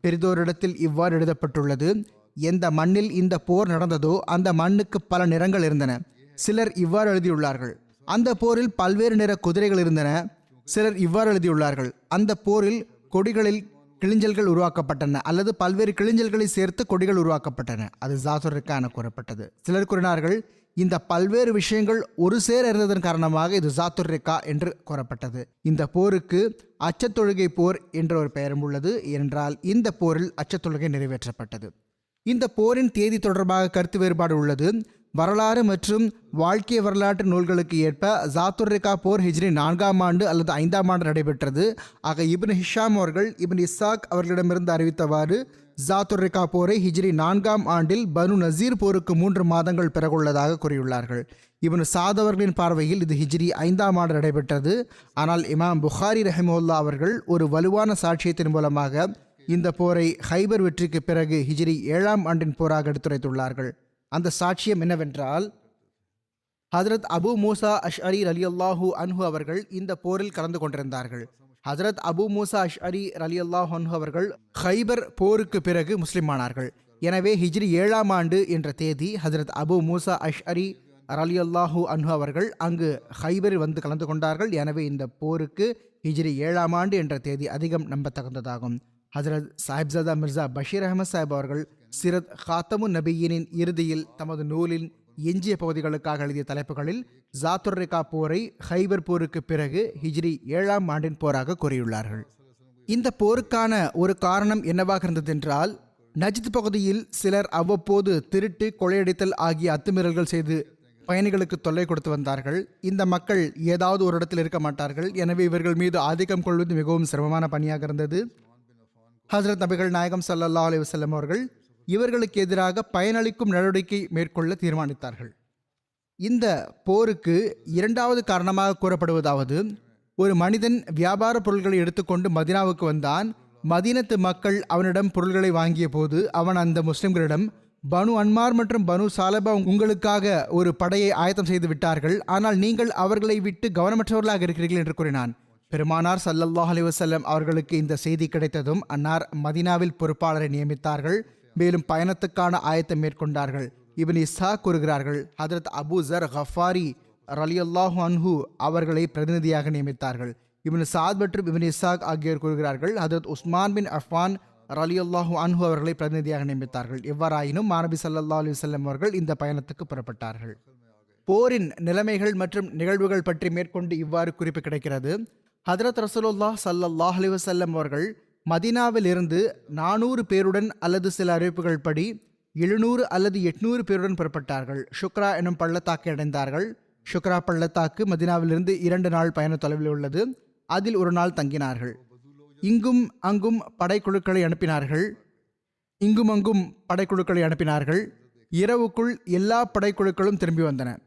Speaker 2: பெரிதோரிடத்தில் இவ்வாறு எழுதப்பட்டுள்ளது: எந்த மண்ணில் இந்த போர் நடந்ததோ அந்த மண்ணுக்கு பல நிறங்கள் இருந்தன. சிலர் இவ்வாறு எழுதியுள்ளார்கள்: அந்த போரில் பல்வேறு நிற குதிரைகள் இருந்தன. சிலர் இவ்வாறு எழுதியுள்ளார்கள்: அந்த போரில் கொடிகளில் கிழிஞ்சல்கள் உருவாக்கப்பட்டன, அல்லது பல்வேறு கிழிஞ்சல்களை சேர்த்து கொடிகள் உருவாக்கப்பட்டன. அது ஜாத்துர் ரிகா என கூறப்பட்டது. சிலர் கூறினார்கள்: இந்த பல்வேறு விஷயங்கள் ஒரு சேர இருந்ததன் காரணமாக இது ஜாத்துர் ரிகா என்று கூறப்பட்டது. இந்த போருக்கு அச்சத்தொழுகை போர் என்ற ஒரு பெயரும் உள்ளது. என்றால் இந்த போரில் அச்சத்தொழுகை நிறைவேற்றப்பட்டது. இந்த போரின் தேதி தொடர்பாக கருத்து வேறுபாடு உள்ளது. வரலாறு மற்றும் வாழ்க்கை வரலாற்று நூல்களுக்கு ஏற்ப ஜாத்துர் ரிகா போர் ஹிஜ்ரி 4ஆம் ஆண்டு அல்லது 5ஆம் ஆண்டு நடைபெற்றது. ஆக இப்னு ஹிஷாம் அவர்கள் இப்னு இஸ்ஸாக் அவர்களிடமிருந்து அறிவித்தவாறு ஜாத்துர் ரிகா போரை ஹிஜ்ரி 4ஆம் ஆண்டில் பனு நசீர் போருக்கு 3 மாதங்கள் பிறகுள்ளதாக கூறியுள்ளார்கள். இப்னு சாத் அவர்களின் பார்வையில் இது ஹிஜ்ரி 5ஆம் ஆண்டு நடைபெற்றது. ஆனால் இமாம் புகாரி ரஹிமஹுல்லா அவர்கள் ஒரு வலுவான சாட்சியத்தின் மூலமாக இந்த போரை ஹைபர் வெற்றிக்கு பிறகு ஹிஜ்ரி 7ஆம் ஆண்டின் போராக எடுத்துரைத்துள்ளார்கள். அந்த சாட்சியம் என்னவென்றால், ஹஜரத் அபு மூசா அஷ்அரி ரலியல்லாஹு அன்ஹு அவர்கள் இந்த போரில் கலந்து கொண்டிருந்தார்கள். ஹஜரத் அபு மூசா அஷ்அரி ரலியல்லாஹு அன்ஹு அவர்கள் ஹைபர் போருக்கு பிறகு முஸ்லிமானார்கள். எனவே ஹிஜ்ரி 7ஆம் ஆண்டு என்ற தேதி ஹஜரத் அபு மூசா அஷ்அரி ரலியல்லாஹு அன்ஹு அவர்கள் அங்கு ஹைபரில் வந்து கலந்து கொண்டார்கள். எனவே இந்த போருக்கு ஹிஜ்ரி 7ஆம் ஆண்டு என்ற தேதி அதிகம் நம்பத்தகுந்ததாகும். ஹஜரத் சாஹிப்ஜாதா மிர்சா பஷீர் அஹமத் சாஹிப் அவர்கள் சிரத் காத்தமுன் நபியினின் இறுதியில் தமது நூலின் எஞ்சிய பகுதிகளுக்காக எழுதிய தலைப்புகளில் ஜாத்துர் ரிகா போரை ஹைபர் போருக்கு பிறகு ஹிஜ்ரி 7ஆம் ஆண்டின் போராக கூறியுள்ளார்கள். இந்த போருக்கான ஒரு காரணம் என்னவாக இருந்ததென்றால், நஜ்த் பகுதியில் சிலர் அவ்வப்போது திருட்டு, கொள்ளையடித்தல் ஆகிய அத்துமீறல்கள் செய்து பயணிகளுக்கு தொல்லை கொடுத்து வந்தார்கள். இந்த மக்கள் ஏதாவது ஒரு இடத்தில் இருக்க மாட்டார்கள். எனவே இவர்கள் மீது ஆதிக்கம் கொள்வது மிகவும் சிரமமான பணியாக இருந்தது. ஹஜ்ரத் நபிகள் நாயகம் ஸல்லல்லாஹு அலைஹி வஸல்லம் அவர்கள் இவர்களுக்கு எதிராக பயனளிக்கும் நடவடிக்கை மேற்கொள்ள தீர்மானித்தார்கள். இந்த போருக்கு இரண்டாவது காரணமாக கூறப்படுவதாவது, ஒரு மனிதன் வியாபார பொருட்களை எடுத்துக்கொண்டு மதீனாவுக்கு வந்தான். மதீனத்து மக்கள் அவனிடம் பொருள்களை வாங்கிய போது அவன் அந்த முஸ்லிம்களிடம், பனு அன்மார் மற்றும் பனு சாலபா உங்களுக்காக ஒரு படையை ஆயத்தம் செய்து விட்டார்கள், ஆனால் நீங்கள் அவர்களை விட்டு கவனமற்றவர்களாக இருக்கிறீர்கள் என்று கூறினான். பெருமானார் ஸல்லல்லாஹு அலைஹி வஸல்லம் அவர்களுக்கு இந்த செய்தி கிடைத்ததும் அன்னார் மதீனாவில் பொறுப்பாளரை நியமித்தார்கள். மேலும் பயணத்துக்கான ஆயத்தம் மேற்கொண்டார்கள். இப்னு இஸ்ஹாக் கூறுகிறார்கள், ஹஜரத் அபு ஜர் கஃபாரி ரலியல்லாஹு அன்ஹு அவர்களை பிரதிநிதியாக நியமித்தார்கள். இப்னு சாத் மற்றும் இப்னு இஸ்ஹாக் ஆகியோர் கூறுகிறார்கள், ஹஜரத் உஸ்மான் பின் அஃபான் ரலியல்லாஹு அன்ஹு அவர்களை பிரதிநிதியாக நியமித்தார்கள். எவ்வாறாயினும் மாநபி ஸல்லல்லாஹு அலைஹி வஸல்லம் அவர்கள் இந்த பயணத்துக்கு புறப்பட்டார்கள். போரின் நிலைமைகள் மற்றும் நிகழ்வுகள் பற்றி மேற்கொண்டு இவ்வாறு குறிப்பு கிடைக்கிறது. ஹஜரத் ரசூலுல்லாஹ் ஸல்லல்லாஹு அலைஹி வஸல்லம் அவர்கள் மதீனாவில் இருந்து 400 பேருடன் அல்லது சில அறிவிப்புகள் படி 700 அல்லது 800 பேருடன் புறப்பட்டார்கள். ஷுக்ரா எனும் பள்ளத்தாக்கை அடைந்தார்கள். ஷுக்ரா பள்ளத்தாக்கு மதீனாவிலிருந்து 2 நாள் பயண தொலைவில் உள்ளது. அதில் ஒரு நாள் தங்கினார்கள். இங்கும் அங்கும் படைக்குழுக்களை அனுப்பினார்கள். இரவுக்குள் எல்லா படைக்குழுக்களும் திரும்பி வந்தன.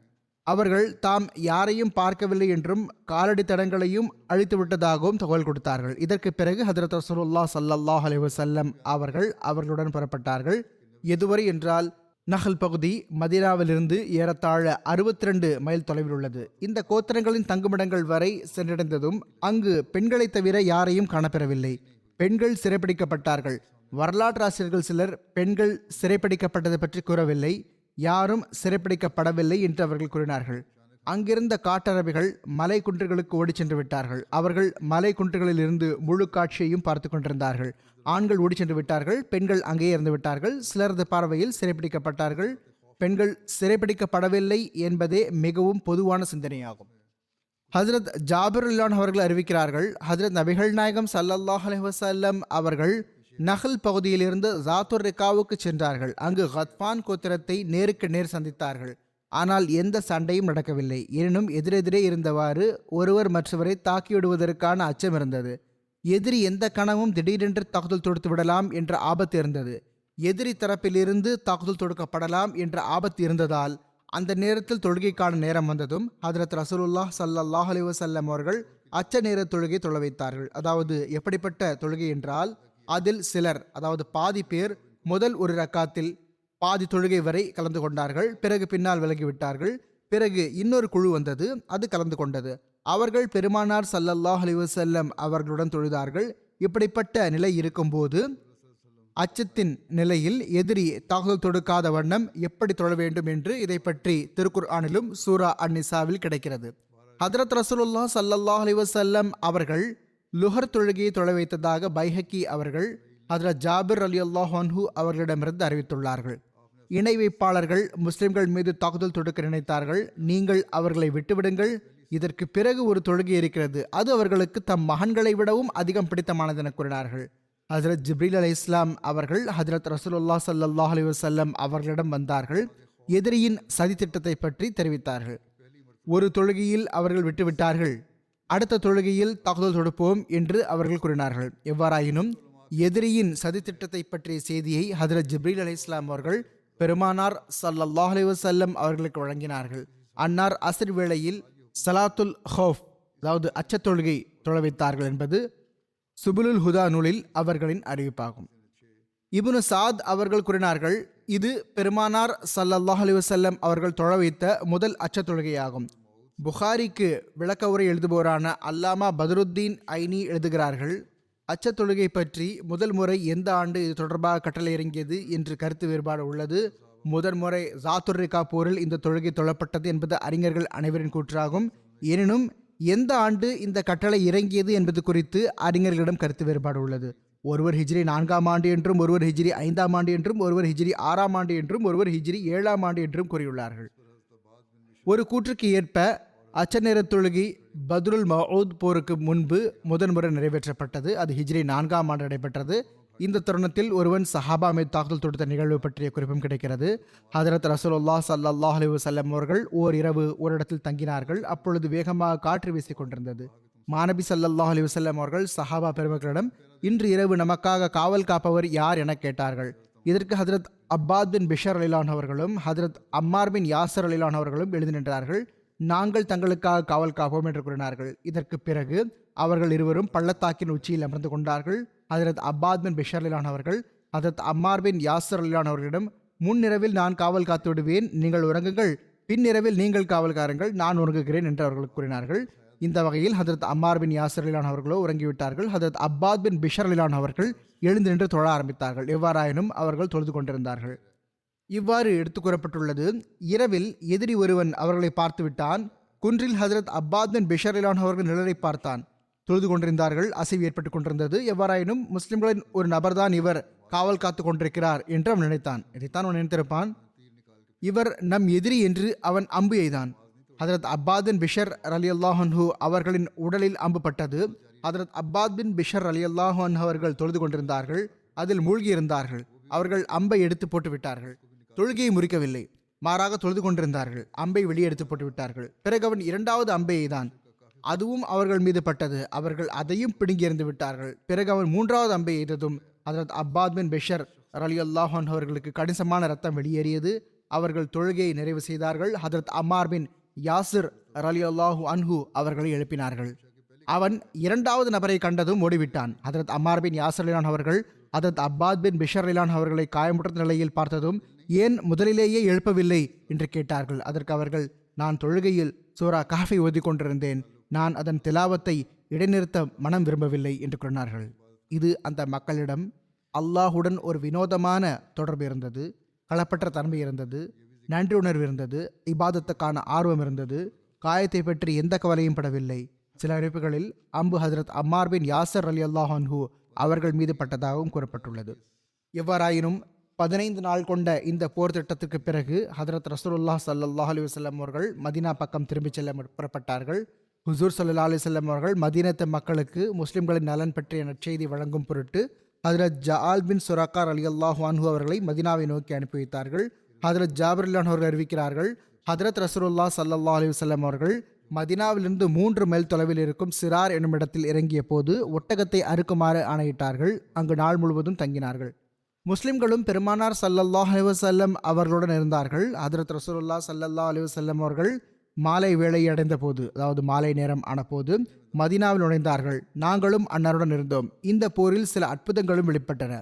Speaker 2: அவர்கள் தாம் யாரையும் பார்க்கவில்லை என்றும் காலடி தடங்களையும் அழித்து விட்டதாகவும் தகவல் கொடுத்தார்கள். இதற்கு பிறகு ஹஜரத் ரசூலுல்லாஹ் ஸல்லல்லாஹு அலைஹி வஸல்லம் அவர்களுடன் புறப்பட்டார்கள். எதுவரை என்றால், நஹல் பகுதி மதீனாவிலிருந்து ஏறத்தாழ 62 மைல் தொலைவில் உள்ளது. இந்த கோத்திரங்களின் தங்குமிடங்கள் வரை சென்றடைந்ததும் அங்கு பெண்களை தவிர யாரையும் காணப்பெறவில்லை. பெண்கள் சிறைப்பிடிக்கப்பட்டார்கள். வரலாற்றாசிரியர்கள் சிலர் பெண்கள் சிறைப்பிடிக்கப்பட்டதை பற்றி கூறவில்லை. யாரும் சிறைப்பிடிக்கப்படவில்லை என்று அவர்கள் கூறினார்கள். அங்கிருந்த காட்டரபிகள் மலை குன்றுகளுக்கு ஓடிச் சென்று விட்டார்கள். அவர்கள் மலை குன்றுகளில் இருந்து முழு காட்சியையும் பார்த்து கொண்டிருந்தார்கள். ஆண்கள் ஓடி சென்று விட்டார்கள். பெண்கள் அங்கேயே இறந்து விட்டார்கள். சிலரது பார்வையில் சிறைப்பிடிக்கப்பட்டார்கள். பெண்கள் சிறைப்பிடிக்கப்படவில்லை என்பதே மிகவும் பொதுவான சிந்தனையாகும். ஹஜ்ரத் ஜாபிர் ரலியல்லாஹு அவர்கள் அறிவிக்கிறார்கள், ஹஜ்ரத் நபிகள் நாயகம் ஸல்லல்லாஹு அலைஹி வஸல்லம் அவர்கள் நஹல் பகுதியிலிருந்து ஜாத்துர் ரிகாவுக்கு சென்றார்கள். அங்கு கத்பான் கோத்திரத்தை நேருக்கு நேர் சந்தித்தார்கள். ஆனால் எந்த சண்டையும் நடக்கவில்லை. எனினும் எதிரெதிரே இருந்தவாறு ஒருவர் மற்றவரை தாக்கிவிடுவதற்கான அச்சம் இருந்தது. எதிரி எந்த கணமும் திடீரென்று தாக்குதல் தொடுத்து விடலாம் என்ற ஆபத்து இருந்தது. எதிரி தரப்பிலிருந்து தாக்குதல் தொடுக்கப்படலாம் என்ற ஆபத்து இருந்ததால் அந்த நேரத்தில் தொழுகைக்கான நேரம் வந்ததும் ஹதரத் ரசூலுல்லாஹ் ஸல்லல்லாஹு அலைஹி வஸல்லம் அவர்கள் அச்ச நேர தொழுகை தொழ வைத்தார்கள். அதாவது எப்படிப்பட்ட தொழுகை என்றால், அதில் சிலர், அதாவது பாதி பேர் முதல் ஒரு ரக்காத்தில் பாதி தொழுகை வரை கலந்து கொண்டார்கள். பிறகு பின்னால் விலகிவிட்டார்கள். பிறகு இன்னொரு குழு வந்தது, அது கலந்து கொண்டது. அவர்கள் பெருமானார் ஸல்லல்லாஹு அலைஹி வஸல்லம் அவர்களுடன் தொழுதார்கள். இப்படிப்பட்ட நிலை இருக்கும்போது அச்சத்தின் நிலையில் எதிரி தாக்குதல் தொடுக்காத வண்ணம் எப்படி தொழ வேண்டும் என்று இதை பற்றி திருக்குர்ஆனிலும் சூரா அன்-நிசாவில் கிடைக்கிறது. ஹதரத் ரசூலுல்லாஹ் ஸல்லல்லாஹு அலைஹி வஸல்லம் அவர்கள் லுஹர் தொழுகையை தொழ வைத்ததாக பைஹக்கி அவர்கள் ஹதரத் ஜாபிர் ரலியல்லாஹு அன்ஹு அவர்களிடமிருந்து அறிவித்துள்ளார்கள். இணை வைப்பாளர்கள் முஸ்லிம்கள் மீது தாக்குதல் தொடுக்க நினைத்தார்கள். நீங்கள் அவர்களை விட்டுவிடுங்கள், இதற்கு பிறகு ஒரு தொழுகை இருக்கிறது, அது அவர்களுக்கு தம் மகன்களை விடவும் அதிகம் பிடித்தமானது என கூறினார்கள். ஹஜ்ரத் ஜிப்ரீல் அலைஹிஸ்ஸலாம் அவர்கள் ஹஜ்ரத் ரசூலுல்லாஹ் ஸல்லல்லாஹு அலைஹி வஸல்லம் அவர்களிடம் வந்தார்கள். எதிரியின் சதித்திட்டத்தை பற்றி தெரிவித்தார்கள். ஒரு தொழுகையில் அவர்கள் விட்டுவிட்டார்கள், அடுத்த தொழுகையில் தாக்குதல் தொடுப்போம் என்று அவர்கள் கூறினார்கள். எவ்வாறாயினும் எதிரியின் சதித்திட்டத்தை பற்றிய செய்தியை ஹஜ்ரத் ஜிப்ரீல் அலைஹிஸ்ஸலாம் அவர்கள் பெருமானார் ஸல்லல்லாஹு அலைஹி வஸல்லம் அவர்களுக்கு வழங்கினார்கள். அன்னார் அஸ்ர் வேளையில் ஸலாத்துல் ஹௌஃப், அதாவது அச்சத் தொழுகை தொழ வைத்தார்கள் என்பது சுபுலுல் ஹுதா நூலில் அவர்களின் அறிவிப்பாகும். இப்னு சாத் அவர்கள் கூறினார்கள், இது பெருமானார் ஸல்லல்லாஹு அலைஹி வஸல்லம் அவர்கள் தொழ வைத்த முதல் அச்சத் தொழுகையாகும். புகாரிக்கு விளக்க உரை எழுதுபவரான அல்லாமா பத்ருத்தீன் ஐனி எழுதுகிறார்கள், அச்சத் தொழுகை பற்றி முதல் முறை எந்த ஆண்டு இது தொடர்பாக கட்டளை இறங்கியது என்று கருத்து வேறுபாடு உள்ளது. முதன் முறை ஜாத்துர்ரிகா போரில் இந்த தொழுகை தொழப்பட்டது என்பது அறிஞர்கள் அனைவரின் கூற்றாகும். எனினும் எந்த ஆண்டு இந்த கட்டளை இறங்கியது என்பது குறித்து அறிஞர்களிடம் கருத்து வேறுபாடு உள்ளது. ஒருவர் ஹிஜ்ரி 4ஆம் ஆண்டு என்றும், ஒருவர் ஹிஜ்ரி 5ஆம் ஆண்டு என்றும், ஒருவர் ஹிஜ்ரி 6ஆம் ஆண்டு என்றும், ஒருவர் ஹிஜ்ரி 7ஆம் ஆண்டு என்றும் கூறியுள்ளார்கள். ஒரு கூற்றுக்கு ஏற்ப அச்ச நேர தொழுகை பத்ருல் மவுத் போருக்கு முன்பு முதன்முறை நிறைவேற்றப்பட்டது. அது ஹிஜ்ரி 4ஆம் ஆண்டு நடைபெற்றது. இந்த தருணத்தில் ஒருவன் சஹாபா மீது தாக்குதல் தொடுத்த நிகழ்வு பற்றிய குறிப்பும் கிடைக்கிறது. ஹதரத் ரசூலுல்லாஹ் ஸல்லல்லாஹு அலைஹி வஸல்லம் அவர்கள் ஓர் இரவு ஒரு இடத்தில் தங்கினார்கள். அப்பொழுது வேகமாக காற்று வீசிக் கொண்டிருந்தது. மாநபி ஸல்லல்லாஹு அலைஹி வஸல்லம் அவர்கள் சஹாபா பெருமக்களிடம், இன்று இரவு நமக்காக காவல் காப்பவர் யார் என கேட்டார்கள். இதற்கு ஹதரத் அப்பாத் பின் பிஷர் ரலியல்லாஹு அவர்களும் ஹதரத் அம்மார் பின் யாசர் ரலியல்லாஹு அவர்களும் எழுந்து நின்றார்கள். நாங்கள் தங்களுக்காக காவல் காப்போம் என்று கூறினார்கள். இதற்கு பிறகு அவர்கள் இருவரும் பள்ளத்தாக்கின் உச்சியில் அமர்ந்து கொண்டார்கள். ஹதரத் அப்பாத் பின் பிஷர் ரலியல்லாஹு அவர்கள் ஹதரத் அம்மார் பின் யாசர் ரலியல்லாஹு அவர்களிடம், முன்னிரவில் நான் காவல் காத்து விடுவேன், நீங்கள் உறங்குங்கள், பின்னிரவில் நீங்கள் காவல் காருங்கள், நான் உறங்குகிறேன் என்று அவர்களுக்கு கூறினார்கள். இந்த வகையில் ஹதரத் அம்மார் பின் யாசர் ரலியல்லாஹு அவர்களோ உறங்கிவிட்டார்கள். ஹதரத் அப்பாத் பின் பிஷர் ரலியல்லாஹு அவர்கள் எழுந்து நின்று தொழ ஆரம்பித்தார்கள். எவ்வாறாயினும் அவர்கள் தொழுது கொண்டிருந்தார்கள். இவ்வாறு எடுத்து கூறப்பட்டுள்ளது, இரவில் எதிரி ஒருவன் அவர்களை பார்த்து விட்டான். குன்றில் ஹதரத் அப்பாத் பின் பிஷர் ரலியல்லாஹு அவர்கள் நிழலை பார்த்தான். தொழுது கொண்டிருந்தார்கள். அசைவு ஏற்பட்டு கொண்டிருந்தது. எவ்வாறாயினும் முஸ்லிம்களின் ஒரு நபர்தான் இவர் காவல் காத்து கொண்டிருக்கிறார் என்று அவன் நினைத்தான். இதைத்தான் அவன் நினைத்திருப்பான். இவர் நம் எதிரி என்று அவன் அம்பு எய்தான். ஹதரத் அப்பாத் பின் பிஷர் ரலியல்லாஹு அன்ஹு அவர்களின் உடலில் அம்பு பட்டது. ஹதரத் அப்பாத் பின் பிஷர் ரலியல்லாஹு அன்ஹு அவர்கள் தொழுது கொண்டிருந்தார்கள். அதில் மூழ்கி இருந்தார்கள். அவர்கள் அம்பை எடுத்து போட்டு விட்டார்கள். தொழுகையை முறிக்கவில்லை, மாறாக தொழுது கொண்டிருந்தார்கள். அம்பை வெளியே எடுத்து போட்டு விட்டார்கள். பிறகு அவன் இரண்டாவது அம்பை எய்தான். அதுவும் அவர்கள் மீது பட்டது. அவர்கள் அதையும் பிடுங்கி எறிந்து விட்டார்கள். பிறகு அவன் மூன்றாவது அம்பை எய்ததும் ஹதரத் அப்பாத் பின் பிஷர் ரலியல்லாஹு அன்ஹு அவர்களுக்கு கணிசமான ரத்தம் வெளியேறியது. அவர்கள் தொழுகையை நிறைவு செய்தார்கள். ஹதரத் அம்மார் பின் யாசிர் ரலியல்லாஹு அன்ஹு அவர்களை எழுப்பினார்கள். அவன் இரண்டாவது நபரை கண்டதும் ஓடிவிட்டான். ஹதரத் அம்மார் பின் யாசிர் ரலியல்லாஹு அவர்கள் ஹதரத் அப்பாத் பின் பிஷர் ரலியல்லாஹு அவர்களை காயமுற்ற நிலையில் பார்த்ததும், ஏன் முதலிலேயே எழுப்பவில்லை என்று கேட்டார்கள். அதற்கு அவர்கள், நான் தொழுகையில் சூரா கஹ்ஃபை ஓதி கொண்டிருந்தேன், நான் அதன் திலாவத்தை இடைநிறுத்த மனம் விரும்பவில்லை என்று கூறினார்கள். இது அந்த மக்களிடம் அல்லாஹுடன் ஒரு வினோதமான தொடர்பு இருந்தது, களப்பற்ற தன்மை இருந்தது, நன்றி உணர்வு இருந்தது, இபாதத்துக்கான ஆர்வம் இருந்தது. காயத்தை பற்றி எந்த கவலையும் படவில்லை. சில அறிவிப்புகளில் அம்பு ஹதரத் அம்மார் பின் யாசர் ரலியல்லாஹு அன்ஹு அவர்கள் மீது பட்டதாகவும் கூறப்பட்டுள்ளது. எவ்வாறாயினும் 15 நாள் கொண்ட இந்த போர் திட்டத்துக்கு பிறகு ஹதரத் ரசூலுல்லாஹ் ஸல்லல்லாஹு அலைஹி வஸல்லம் அவர்கள் மதீனா பக்கம் திரும்பிச் செல்ல புறப்பட்டார்கள். ஹுசூர் ஸல்லல்லாஹு அலைஹி வஸல்லம் அவர்கள் மதீனத்து மக்களுக்கு முஸ்லிம்களின் நலன் பற்றிய நற்செய்தி வழங்கும் பொருட்டு ஹதரத் ஜஆல் பின் சுராக்கா ரலியல்லாஹு அன்ஹு அவர்களை மதீனாவை நோக்கி அனுப்பி வைத்தார்கள். ஹதரத் ஜாபிர் ரலியல்லாஹு அவர்கள் அறிவிக்கிறார்கள், ஹதரத் ரசூலுல்லாஹ் ஸல்லல்லாஹு அலைஹி வஸல்லம் அவர்கள் மதீனாவிலிருந்து 3 மைல் தொலைவில் இருக்கும் சிரார் என்னும் இடத்தில் இறங்கிய போது ஒட்டகத்தை அறுக்குமாறு ஆணையிட்டார்கள். அங்கு நாள் முழுவதும் தங்கினார்கள். முஸ்லிம்களும் பெருமானார் ஸல்லல்லாஹு அலைஹி வஸல்லம் அவர்களுடன் இருந்தார்கள். ஹஜ்ரத் ரசூலுல்லாஹ் ஸல்லல்லாஹு அலைஹி வஸல்லம் அவர்கள் மாலை வேளை அடைந்த போது, அதாவது மாலை நேரம் ஆன போது மதீனாவில் நுழைந்தார்கள். நாங்களும் அன்னாருடன் இருந்தோம். இந்த போரில் சில அற்புதங்களும் வெளிப்பட்டன.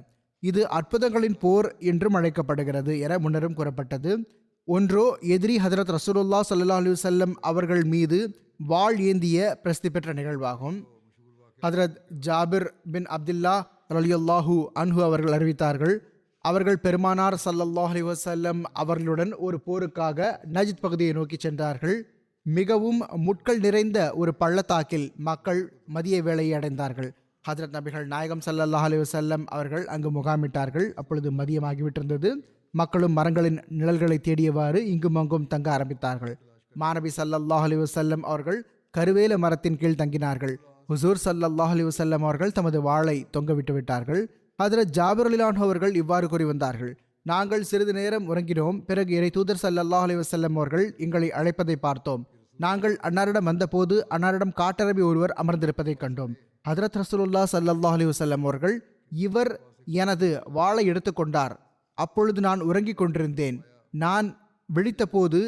Speaker 2: இது அற்புதங்களின் போர் என்றும் அழைக்கப்படுகிறது என முன்னரும் கூறப்பட்டது. ஒன்றோ எதிரி ஹஜ்ரத் ரசூலுல்லாஹ் ஸல்லல்லாஹு அலைஹி வஸல்லம் அவர்கள் மீது வாள் ஏந்திய பிரசித்தி பெற்ற நிகழ்வாகும். ஹஜ்ரத் ஜாபிர் பின் அப்துல்லா ரலியல்லாஹு அன்ஹு அவர்கள் அறிவித்தார்கள், அவர்கள் பெருமானார் ஸல்லல்லாஹு அலைஹி வஸல்லம் அவர்களுடன் ஒரு போருக்காக நஜ்த் பகுதியை நோக்கி சென்றார்கள். மிகவும் முட்கள் நிறைந்த ஒரு பள்ளத்தாக்கில் மக்கள் மதிய வேளையை அடைந்தார்கள். ஹஜ்ரத் நபிகள் நாயகம் ஸல்லல்லாஹு அலைஹி வஸல்லம் அவர்கள் அங்கு முகாமிட்டார்கள். அப்பொழுது மதியமாகிவிட்டிருந்தது. மக்களும் மரங்களின் நிழல்களை தேடியவாறு இங்கும் அங்கும் தங்க ஆரம்பித்தார்கள். மாநபி ஸல்லல்லாஹு அலைஹி வஸல்லம் அவர்கள் கருவேல மரத்தின் கீழ் தங்கினார்கள். ஹுசூர் ஸல்லல்லாஹு அலைஹி வஸல்லம் அவர்கள் தமது வாளை தொங்க விட்டு விட்டார்கள். ஹஜ்ரத் ஜாபிர் ரலியல்லாஹு அன்ஹு அவர்கள் இவ்வாறு கூறி வந்தார்கள், நாங்கள் சிறிது நேரம் உறங்கினோம். பிறகு இறை தூதர் ஸல்லல்லாஹு அலைஹி வஸல்லம் அவர்கள் எங்களை அழைப்பதை பார்த்தோம். நாங்கள் அன்னாரிடம் வந்தபோது அன்னாரிடம் காட்டரபி ஒருவர் அமர்ந்திருப்பதை கண்டோம். ஹஜ்ரத் ரசூலுல்லாஹ் ஸல்லல்லாஹு அலைஹி வஸல்லம் அவர்கள், இவர் எனது வாளை எடுத்துக்கொண்டார். அப்பொழுது நான் உறங்கிக் கொண்டிருந்தேன். நான் விழித்தபோது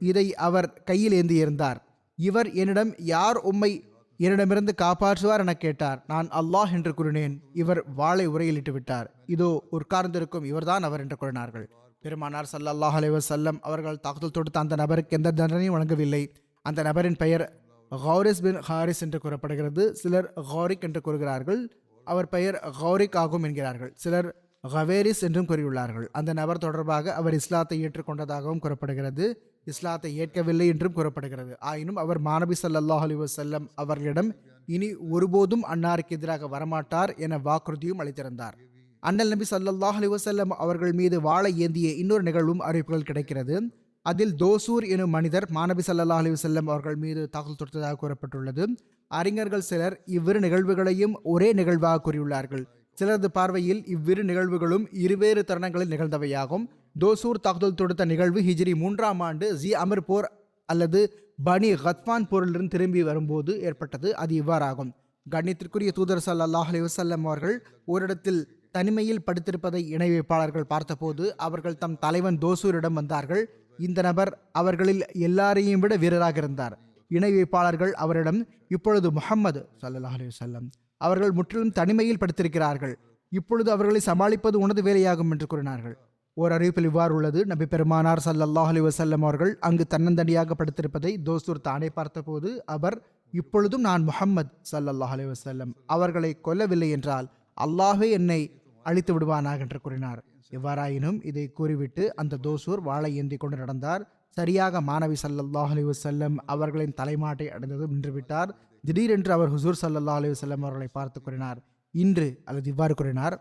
Speaker 2: இதை அவர் கையில் ஏந்தியிருந்தார். இவர் என்னிடம், யார் உம்மை என்னிடமிருந்து காப்பாற்றுவார் என கேட்டார். நான் அல்லாஹ் என்று கூறினேன். இவர் வாளை உரையிலிட்டு விட்டார். இதோ உட்கார்ந்திருக்கும் இவர்தான் அவர் என்று கூறினார்கள். பெருமானார் ஸல்லல்லாஹு அலைஹி வஸல்லம் அவர்கள் தாக்குதல் தொடுத்த அந்த நபருக்கு எந்த தண்டனையும் வழங்கவில்லை. அந்த நபரின் பெயர் கௌரிஸ் பின் ஹாரிஸ் என்று கூறப்படுகிறது. சிலர் கௌரிக் என்று கூறுகிறார்கள். அவர் பெயர் கௌரிக் ஆகும் என்கிறார்கள். சிலர் கவேரிஸ் என்றும் கூறியுள்ளார்கள். அந்த நபர் தொடர்பாக அவர் இஸ்லாத்தை ஏற்றுக்கொண்டதாகவும் கூறப்படுகிறது. இஸ்லாத்தை ஏற்கவில்லை என்றும் கூறப்படுகிறது. ஆயினும் அவர் மாநபி ஸல்லல்லாஹு அலைஹி வஸல்லம் அவர்களிடம் இனி ஒருபோதும் அன்னாருக்கு எதிராக வரமாட்டார் என வாக்குறுதியும் அளித்திருந்தார். அண்ணல் நபி ஸல்லல்லாஹு அலைஹி வஸல்லம் அவர்கள் மீது வாளை ஏந்திய இன்னொரு நிகழ்வும் அறிவிப்புகள் கிடைக்கிறது. அதில் தோசூர் எனும் மனிதர் மாநபி ஸல்லல்லாஹு அலைஹி வஸல்லம் அவர்கள் மீது தாக்குதல் தொடுத்ததாக கூறப்பட்டுள்ளது. அறிஞர்கள் சிலர் இவ்விரு நிகழ்வுகளையும் ஒரே நிகழ்வாக கூறியுள்ளார்கள். சிலரது பார்வையில் இவ்விரு நிகழ்வுகளும் இருவேறு தருணங்களில் நிகழ்ந்தவையாகும். தோசூர் தாக்குதல் தொடுத்த நிகழ்வு ஹிஜ்ரி 3ஆம் ஆண்டு ஜி அமர் போர் அல்லது பனி கத்வான் போரிலிருந்து திரும்பி வரும்போது ஏற்பட்டது. அது இவ்வாறாகும். கண்ணியத்திற்குரிய தூதர் ஸல்லல்லாஹு அலைஹி வஸல்லம் அவர்கள் ஓரிடத்தில் தனிமையில் படுத்திருப்பதை இணை வைப்பாளர்கள் பார்த்தபோது அவர்கள் தம் தலைவன் தோசூரிடம் வந்தார்கள். இந்த நபர் அவர்களில் எல்லாரையும் விட வீரராக இருந்தார். இணை வைப்பாளர்கள் அவரிடம், இப்பொழுது முஹம்மது ஸல்லல்லாஹு அலைஹி வஸல்லம் அவர்கள் முற்றிலும் தனிமையில் படுத்திருக்கிறார்கள். இப்பொழுது அவர்களை சமாளிப்பது உனது வேலையாகும் என்று கூறினார்கள். ஓர் அறிவிப்பில் இவ்வாறு உள்ளது, நபி பெருமானார் ஸல்லல்லாஹு அலைஹி வஸல்லம் அவர்கள் அங்கு தன்னந்தனியாக படுத்திருப்பதை தோசூர் தானே பார்த்தபோது அவர், இப்பொழுதும் நான் முஹம்மது ஸல்லல்லாஹு அலைஹி வஸல்லம் அவர்களை கொல்லவில்லை என்றால் அல்லாஹ்வே என்னை அழித்து விடுவானாக என்று கூறினார். எவ்வாறாயினும் இதை கூறிவிட்டு அந்த தோசூர் வாளை ஏந்தி கொண்டு நடந்தார். சரியாக மாநபி ஸல்லல்லாஹு அலைஹி வஸல்லம் அவர்களின் தலைமாட்டை அடைந்ததும் நின்றுவிட்டார். திடீரென்று அவர் ஹுசூர் ஸல்லல்லாஹு அலைஹி வஸல்லம் அவர்களை பார்த்து கூறினார், இன்று அல்லது இவ்வாறு கூறினார்,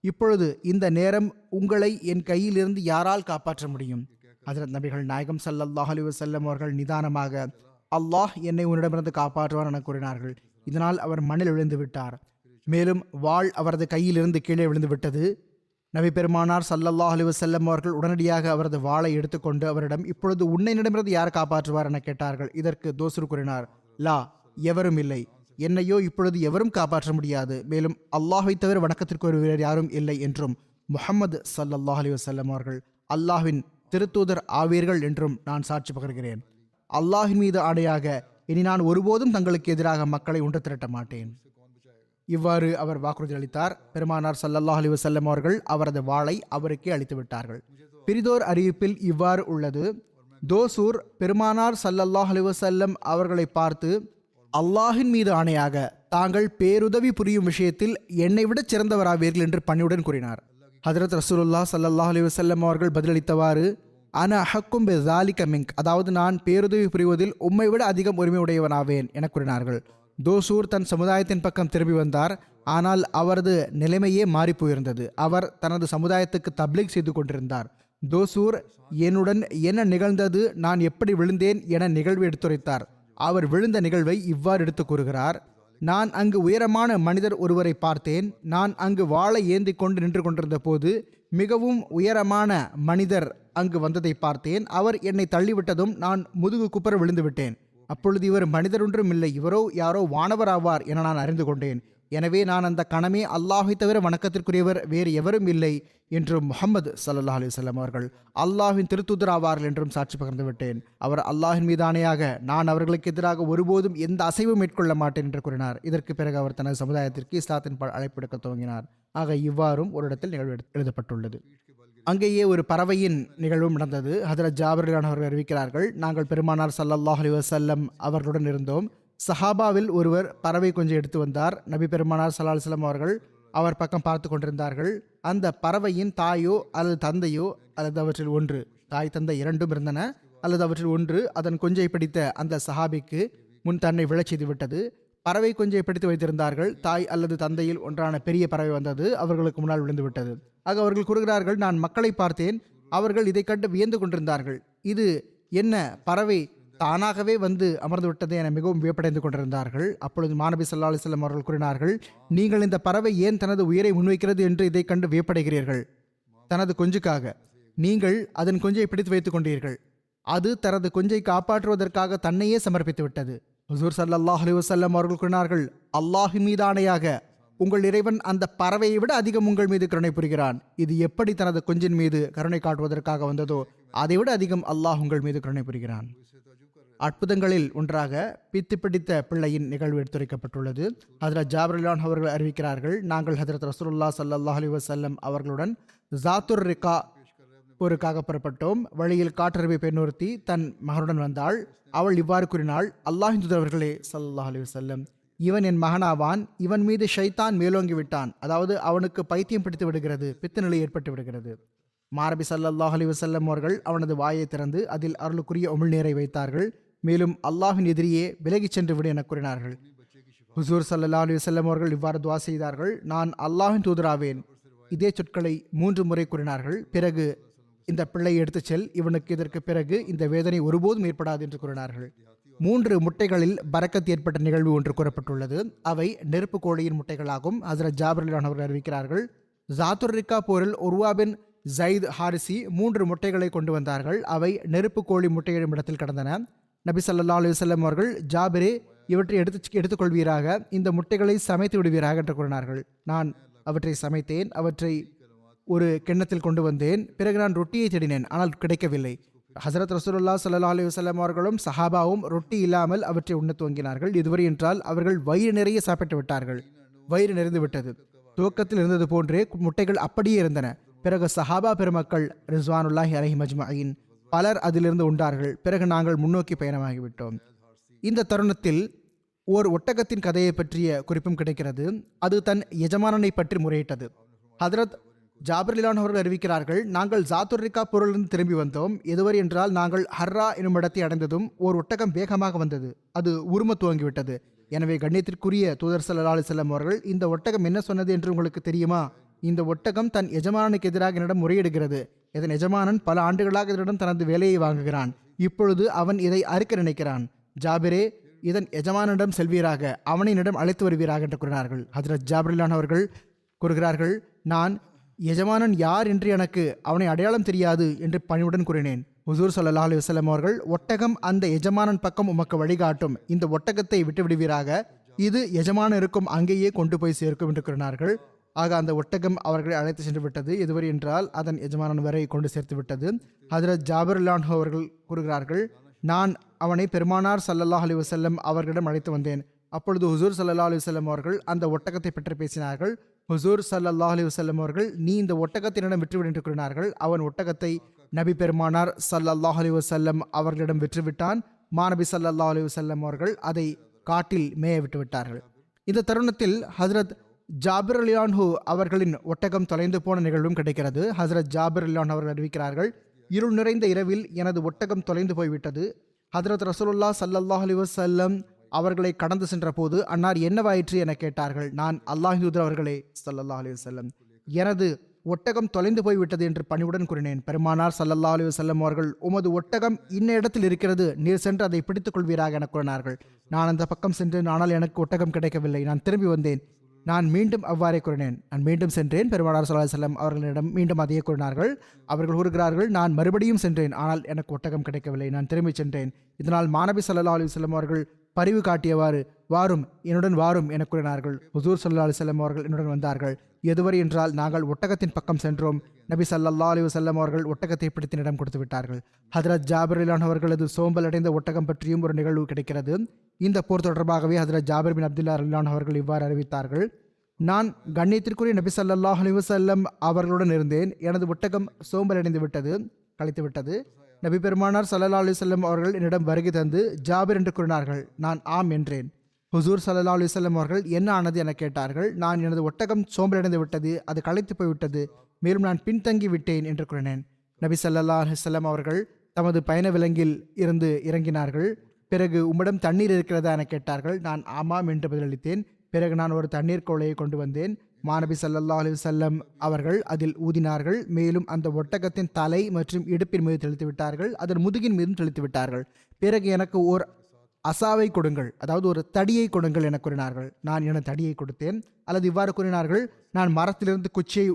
Speaker 2: இப்பொழுது இந்த நேரம் உங்களை என் கையிலிருந்து யாரால் காப்பாற்ற முடியும்? ஹஜ்ரத் நபிகள் நாயகம் ஸல்லல்லாஹு அலைஹி வஸல்லம் அவர்கள் நிதானமாக, அல்லாஹ் என்னை உன்னிடமிருந்து காப்பாற்றுவார் என கூறினார்கள். இதனால் அவர் மண்ணில் விழுந்து விட்டார். மேலும் வாள் அவரது கையிலிருந்து கீழே விழுந்து விட்டது. நபி பெருமானார் ஸல்லல்லாஹு அலைஹி வஸல்லம் அவர்கள் உடனடியாக அவரது வாளை எடுத்துக்கொண்டு அவரிடம், இப்பொழுது உன்னிடமிருந்து யார் காப்பாற்றுவார் என கேட்டார்கள். இதற்கு தோசூர் கூறினார், லா, எவரும் இல்லை. என்னையோ இப்பொழுது எவரும் காப்பாற்ற முடியாது. மேலும் அல்லாஹ்வை தவிர வணக்கத்திற்கு ஒரு வீரர் யாரும் இல்லை என்றும் முஹம்மது ஸல்லல்லாஹு அலைஹி வஸல்லம் அவர்கள் அல்லாஹ்வின் திருத்தூதர் ஆவீர்கள் என்றும் நான் சாட்சி பகர்கிறேன். அல்லாஹின் மீது ஆணையாக இனி நான் ஒருபோதும் தங்களுக்கு எதிராக மக்களை ஒன்று திரட்ட மாட்டேன். இவ்வாறு அவர் வாக்குறுதி அளித்தார். பெருமானார் ஸல்லல்லாஹு அலைஹி வஸல்லம் அவர்கள் அவரது வாளை அவருக்கே அளித்து விட்டார்கள். பிரிதோர் அறிவிப்பில் இவ்வாறு உள்ளது, தோசூர் பெருமானார் ஸல்லல்லாஹு அலைஹி வஸல்லம் அவர்களை பார்த்து, அல்லாஹின் மீது ஆணையாக தாங்கள் பேருதவி புரியும் விஷயத்தில் என்னை விட சிறந்தவராவீர்கள் என்று பணியுடன் கூறினார். ஹஜ்ரத் ரசூலுல்லாஹ் ஸல்லல்லாஹு அலைஹி வஸல்லம் அவர்கள் பதிலளித்தவாறு, அன அஹக்கும் பிஸாலிக மின்க், அதாவது நான் பேருதவி புரிவதில் உம்மை விட அதிகம் உரிமை உடையவனாவேன் என கூறினார்கள். தோசூர் தன் சமுதாயத்தின் பக்கம் திரும்பி வந்தார். ஆனால் அவரது நிலைமையே மாறி போயிருந்தது. அவர் தனது சமுதாயத்துக்கு தப்லீக் செய்து கொண்டிருந்தார். தோசூர் என்னுடன் என்ன நிகழ்ந்தது, நான் எப்படி விழுந்தேன் என நிகழ்வு எடுத்துரைத்தார். அவர் விழுந்த நிகழ்வை இவ்வாறு எடுத்து கூறுகிறார், நான் அங்கு உயரமான மனிதர் ஒருவரை பார்த்தேன். நான் அங்கு வாளை ஏந்தி கொண்டு நின்று கொண்டிருந்த போது மிகவும் உயரமான மனிதர் அங்கு வந்ததை பார்த்தேன். அவர் என்னை தள்ளிவிட்டதும் நான் முதுகு குப்புற விழுந்து விட்டேன். அப்பொழுது இவர் மனிதர் ஒன்றும் இல்லை, இவரோ யாரோ வானவர் ஆவார் என நான் அறிந்து கொண்டேன். எனவே நான் அந்த கணமே அல்லாஹை தவிர வணக்கத்திற்குரியவர் வேறு எவரும் இல்லை என்றும் முஹம்மது ஸல்லல்லாஹு அலைஹி வஸல்லம் அவர்கள் அல்லாஹ்வின் திருத்தூதர் ஆவார்கள் என்றும் சாட்சி பகிர்ந்து விட்டேன். அவர் அல்லாஹின் மீதானையாக நான் அவர்களுக்கு எதிராக ஒருபோதும் எந்த அசைவும் மேற்கொள்ள மாட்டேன் என்று கூறினார். இதற்கு பிறகு அவர் தனது சமுதாயத்திற்கு இஸ்லாத்தின் அழைப்பு விடுக்க துவங்கினார். ஆக இவ்வாறும் ஒரு இடத்தில் நிகழ்வு எழுதப்பட்டுள்ளது. அங்கேயே ஒரு பறவையின் நிகழ்வும் நடந்தது. ஹஜ்ரத் ஜாபிர் ரலியல்லாஹு அவர்கள் அறிவிக்கிறார்கள், நாங்கள் பெருமானார் ஸல்லல்லாஹு அலைஹி வஸல்லம் அவர்களுடன் இருந்தோம். சஹாபாவில் ஒருவர் பறவை கொஞ்சம் எடுத்து வந்தார். நபி பெருமானார் ஸல்லல்லாஹு அலைஹி வஸல்லம் அவர்கள் அவர் பக்கம் பார்த்து கொண்டிருந்தார்கள். அந்த பறவையின் தாயோ அல்லது தந்தையோ அல்லது அவற்றில் ஒன்று, தாய் தந்தை இரண்டும் இருந்தன, அல்லது அவற்றில் ஒன்று அதன் கொஞ்சை பிடித்த அந்த சஹாபிக்கு முன் தன்னை விழச் செய்து விட்டது. பறவை கொஞ்சை பிடித்து வைத்திருந்தார்கள். தாய் அல்லது தந்தையில் ஒன்றான பெரிய பறவை வந்தது, அவர்களுக்கு முன்னால் விழுந்து விட்டது. ஆக அவர்கள் கூறுகிறார்கள், நான் மக்களை பார்த்தேன், அவர்கள் இதை கண்டு வியந்து கொண்டிருந்தார்கள். இது என்ன, பறவை தானாகவே வந்து அமர்ந்து விட்டது என மிகவும் வியப்படைந்து கொண்டிருந்தார்கள். அப்பொழுது மாநபி ஸல்லல்லாஹு அலைஹி வஸல்லம் அவர்கள் கூறினார்கள், நீங்கள் இந்த பறவை ஏன் தனது உயிரை முன்வைக்கிறது என்று இதை கண்டு வியப்படைகிறீர்கள்? தனது கொஞ்சுக்காக நீங்கள் அதன் கொஞ்சை பிடித்து வைத்துக் கொண்டீர்கள். அது தனது கொஞ்சை காப்பாற்றுவதற்காக தன்னையே சமர்ப்பித்து விட்டது. ஹுசூர் ஸல்லல்லாஹு அலைஹி வஸல்லம் அவர்கள் கூறினார்கள், அல்லாஹ் மீதானையாக உங்கள் இறைவன் அந்த பறவையை விட அதிகம் உங்கள் மீது கருணை புரிகிறான். இது எப்படி தனது கொஞ்சின் மீது கருணை காட்டுவதற்காக வந்ததோ அதைவிட அதிகம் அல்லாஹ் உங்கள் மீது கருணை புரிகிறான். அற்புதங்களில் ஒன்றாக பித்து பிடித்த பிள்ளையின் நிகழ்வு எடுத்துரைக்கப்பட்டுள்ளது. ஹஜ்ரத் ஜாபிர் ரலியல்லாஹு அவர்கள் அறிவிக்கிறார்கள், நாங்கள் ஹஜ்ரத் ரசூலுல்லாஹ் ஸல்லல்லாஹு அலைஹி வஸல்லம் அவர்களுடன் ஜாத்துர் ரிகா போருக்காக புறப்பட்டோம். வழியில் காட்டரபி பெண்ணொருத்தி தன் மகனுடன் வந்தாள். அவள் இவ்வாறு கூறினாள், அல்லாஹ்வின் தூதர் அவர்களே ஸல்லல்லாஹு அலைஹி வஸல்லம், இவன் என் மகனாவான், இவன் மீது ஷைத்தான் மேலோங்கி விட்டான், அதாவது அவனுக்கு பைத்தியம் பிடித்து விடுகிறது, பித்த நிலை ஏற்பட்டு விடுகிறது. மாரபி ஸல்லல்லாஹு அலைஹி வஸல்லம் அவர்கள் அவனது வாயை திறந்து அதில் அருளுக்குரிய உமிழ்நீரை வைத்தார்கள். மேலும் அல்லாஹ்வின் எதிரியே விலகிச் சென்று விடு என கூறினார்கள். ஹுசூர் ஸல்லல்லாஹு அலைஹி வஸல்லம் அவர்கள் இவ்வாறு துஆ செய்தார்கள், நான் அல்லாஹ்வின் தூதராவேன். இதே சொற்களை 3 முறை கூறினார்கள். பிறகு இந்த பிள்ளையை எடுத்துச் செல், இவனுக்கு இதற்கு பிறகு இந்த வேதனை ஒருபோதும் ஏற்படாது என்று கூறினார்கள். 3 முட்டைகளில் பரக்கத் ஏற்பட்ட நிகழ்வு ஒன்று கூறப்பட்டுள்ளது. அவை நெருப்பு கோழியின் முட்டைகளாகும். ஹஜ்ரத் ஜாபிர் ரலியல்லாஹு அவர்கள் அறிவிக்கிறார்கள், ஜாத்துர் ரிகா போரில் உர்வா பின் ஜயித் ஹாரிசி 3 முட்டைகளை கொண்டு வந்தார்கள். அவை நெருப்பு கோழி முட்டையிடும் இடத்தில் கடந்தன. நபி ஸல்லல்லாஹு அலைஹி வஸல்லம் அவர்கள், ஜாபிரே இவற்றை எடுத்துக்கொள்வீராக, இந்த முட்டைகளை சமைத்து விடுவீராக என்று கூறினார்கள். நான் அவற்றை சமைத்தேன், அவற்றை ஒரு கிண்ணத்தில் கொண்டு வந்தேன். பிறகு நான் ரொட்டியை தேடினேன், ஆனால் கிடைக்கவில்லை. ஹஸரத் ரசூலுல்லாஹ் ஸல்லல்லாஹு அலைஹி வஸல்லம் அவர்களும் சஹாபாவும் ரொட்டி இல்லாமல் அவற்றை உண்ண துவங்கினார்கள். இதுவரை என்றால் அவர்கள் வயிறு நிறைய சாப்பிட்டு விட்டார்கள். வயிறு நிறைந்து விட்டது. துவக்கத்தில் இருந்தது போன்றே முட்டைகள் அப்படியே இருந்தன. பிறகு சஹாபா பெருமக்கள் ரிஸ்வானுல்லாஹி அலைஹிம் அஜ்மஈன் பலர் அதிலிருந்து உண்டார்கள். பிறகு நாங்கள் முன்னோக்கி பயணமாகிவிட்டோம். இந்த தருணத்தில் ஓர் ஒட்டகத்தின் கதையை பற்றிய குறிப்பும் கிடைக்கிறது. அது தன் எஜமானனை பற்றி முறையிட்டது. ஹதரத் ஜாபிர் ரலியல்லாஹு அவர்கள் அறிவிக்கிறார்கள், நாங்கள் ஜாத்துர் ரிகா போரிலிருந்து திரும்பி வந்தோம். எதுவரை என்றால் நாங்கள் ஹர்ரா என்னும் இடத்தை அடைந்ததும் ஓர் ஒட்டகம் வேகமாக வந்தது. அது உரும துவங்கிவிட்டது. எனவே கண்ணியத்திற்குரிய தூதர் ஸல்லல்லாஹு அலைஹி வஸல்லம் அவர்கள், இந்த ஒட்டகம் என்ன சொன்னது என்று உங்களுக்கு தெரியுமா? இந்த ஒட்டகம் தன் எஜமானனுக்கு எதிராக என்னிடம் முறையிடுகிறது. இதன் எஜமானன் பல ஆண்டுகளாக இதனிடம் தனது வேலையை வாங்குகிறான். இப்பொழுது அவன் இதை அறுக்க நினைக்கிறான். ஜாபிரே, இதன் எஜமானிடம் செல்வீராக, அவனை என்னிடம் அழைத்து வருவீராக என்று கூறினார்கள். ஹஜ்ரத் ஜாபிர் ரலியல்லாஹு அவர்கள் கூறுகிறார்கள், நான் எஜமானன் யார் என்று எனக்கு அவனை அடையாளம் தெரியாது என்று பணிவுடன் கூறினேன். ஹுசூர் ஸல்லல்லாஹு அலைஹி வஸல்லம் அவர்கள், ஒட்டகம் அந்த எஜமானன் பக்கம் உமக்கு வழிகாட்டும், இந்த ஒட்டகத்தை விட்டுவிடுவீராக, இது எஜமானன் இருக்கும் அங்கேயே கொண்டு போய் சேர்க்கும் என்று கூறினார்கள். ஆக அந்த ஒட்டகம் அவர்களை அழைத்து சென்று விட்டது. எதுவரை என்றால் அதன் எஜமானன் வரை கொண்டு சேர்த்து விட்டது. ஹஜ்ரத் ஜாபிர் ரலியல்லாஹு அவர்கள் கூறுகிறார்கள், நான் அவனை பெருமானார் ஸல்லல்லாஹு அலைஹி வஸல்லம் அவர்களிடம் அழைத்து வந்தேன். அப்பொழுது ஹுசூர் ஸல்லல்லாஹு அலைஹி வஸல்லம் அவர்கள் அந்த ஒட்டகத்தை பற்றி பேசினார்கள். ஹுசூர் ஸல்லல்லாஹு அலைஹி வஸல்லம் அவர்கள், நீ இந்த ஒட்டகத்தினிடம் விற்றுவிடு என்று கூறினார்கள். அவன் ஒட்டகத்தை நபி பெருமானார் ஸல்லல்லாஹு அலைஹி வஸல்லம் அவர்களிடம் விற்றுவிட்டான். மாநபி ஸல்லல்லாஹு அலைஹி வஸல்லம் அவர்கள் அதை காட்டில் மேய விட்டுவிட்டார்கள். இந்த தருணத்தில் ஹஜ்ரத் ஜாபிர் ரலியல்லாஹு அவர்களின் ஒட்டகம் தொலைந்து போன நிகழ்வும் கிடைக்கிறது. ஹஜ்ரத் ஜாபிர் ரலியல்லாஹு அவர்கள் அறிவிக்கிறார்கள், இருள் நிறைந்த இரவில் எனது ஒட்டகம் தொலைந்து போய்விட்டது. ஹஜ்ரத் ரசூலுல்லாஹ் ஸல்லல்லாஹு அலைஹி வஸல்லம் அவர்களை கடந்து சென்ற போது அன்னார் என்னவாயிற்று என கேட்டார்கள். நான் அல்லாஹ்வின் தூதர் அவர்களே ஸல்லல்லாஹு அலைஹி வஸல்லம், எனது ஒட்டகம் தொலைந்து போய்விட்டது என்று பணிவுடன் கூறினேன். பெருமானார் ஸல்லல்லாஹு அலைஹி வஸல்லம் அவர்கள், உமது ஒட்டகம் இன்ன இடத்தில் இருக்கிறது, நீர் சென்று அதை பிடித்துக் கொள்வீராக என கூறினார்கள். நான் அந்த பக்கம் சென்றேன், ஆனால் எனக்கு ஒட்டகம் கிடைக்கவில்லை. நான் திரும்பி வந்தேன். நான் மீண்டும் அவ்வாறே கூறினேன். நான் மீண்டும் சென்றேன். பெருமானார் ஸல்லல்லாஹு அலைஹி வஸல்லம் அவர்களிடம் மீண்டும் அதையே கூறினார்கள். அவர்கள் கூறுகிறார்கள், நான் மறுபடியும் சென்றேன், ஆனால் எனக்கு ஒட்டகம் கிடைக்கவில்லை. நான் திரும்பி சென்றேன். இதனால் மாநபி ஸல்லல்லாஹு அலைஹி வஸல்லம் அவர்கள் பரிவு காட்டியவாறு வாரும் என்னுடன் வாரும் என கூறினார்கள். ஹுசூர் ஸல்லல்லாஹு அலைஹி வஸல்லம் அவர்கள் என்னுடன் வந்தார்கள். எதுவரை என்றால் நாங்கள் ஒட்டகத்தின் பக்கம் சென்றோம். நபி ஸல்லல்லாஹு அலைஹி வஸல்லம் அவர்கள் ஒட்டகத்தை பிடித்து இடம் கொடுத்து விட்டார்கள். ஹதரத் ஜாபிர் ரலியல்லாஹு அவர்களது சோம்பல் அடைந்த ஒட்டகம் பற்றியும் ஒரு நிகழ்வு கிடைக்கிறது. இந்த போர் தொடர்பாகவே ஹதரத் ஜாபிர் பின் அப்துல்லா ரலியல்லாஹு அவர்கள் இவ்வாறு அறிவித்தார்கள்: நான் கண்ணியத்திற்குரிய நபி ஸல்லல்லாஹு அலைஹி வஸல்லம் அவர்களுடன் இருந்தேன். எனது ஒட்டகம் சோம்பல் அடைந்து விட்டது, களைத்து விட்டது. நபி பெருமானார் ஸல்லல்லாஹு அலைஹி வஸல்லம் அவர்கள் என்னிடம் வருகை தந்து ஜாபிர் என்று கூறினார்கள். நான் ஆம் என்றேன். ஹுசூர் ஸல்லல்லாஹு அலைஹி வஸல்லம் அவர்கள் என்ன ஆனது என கேட்டார்கள். நான் எனது ஒட்டகம் சோம்பலடைந்து விட்டது, அது களைத்து போய்விட்டது, மேலும் நான் பின்தங்கி விட்டேன் என்று கூறினேன். நபி ஸல்லல்லாஹு அலைஹி வஸல்லம் அவர்கள் தமது பயண விலங்கில் இருந்து இறங்கினார்கள். பிறகு உம்மிடம் தண்ணீர் இருக்கிறதா என கேட்டார்கள். நான் ஆமாம் என்று பதிலளித்தேன். பிறகு நான் ஒரு தண்ணீர் கோலையை கொண்டு வந்தேன். மாநபி ஸல்லல்லாஹு அலைஹி வஸல்லம் அவர்கள் அதில் ஊதினார்கள். மேலும் அந்த ஒட்டகத்தின் தலை மற்றும் இடுப்பின் மீது தெளித்து விட்டார்கள். அதன் முதுகின் மீதும் தெளித்து விட்டார்கள். பிறகு எனக்கு ஓர் அசாவை கொடுங்கள், அதாவது ஒரு தடியை கொடுங்கள் என கூறினார்கள். நான் எனது தடியை கொடுத்தேன். அல்லது இவ்வாறு கூறினார்கள்: நான் மரத்திலிருந்து குச்சியை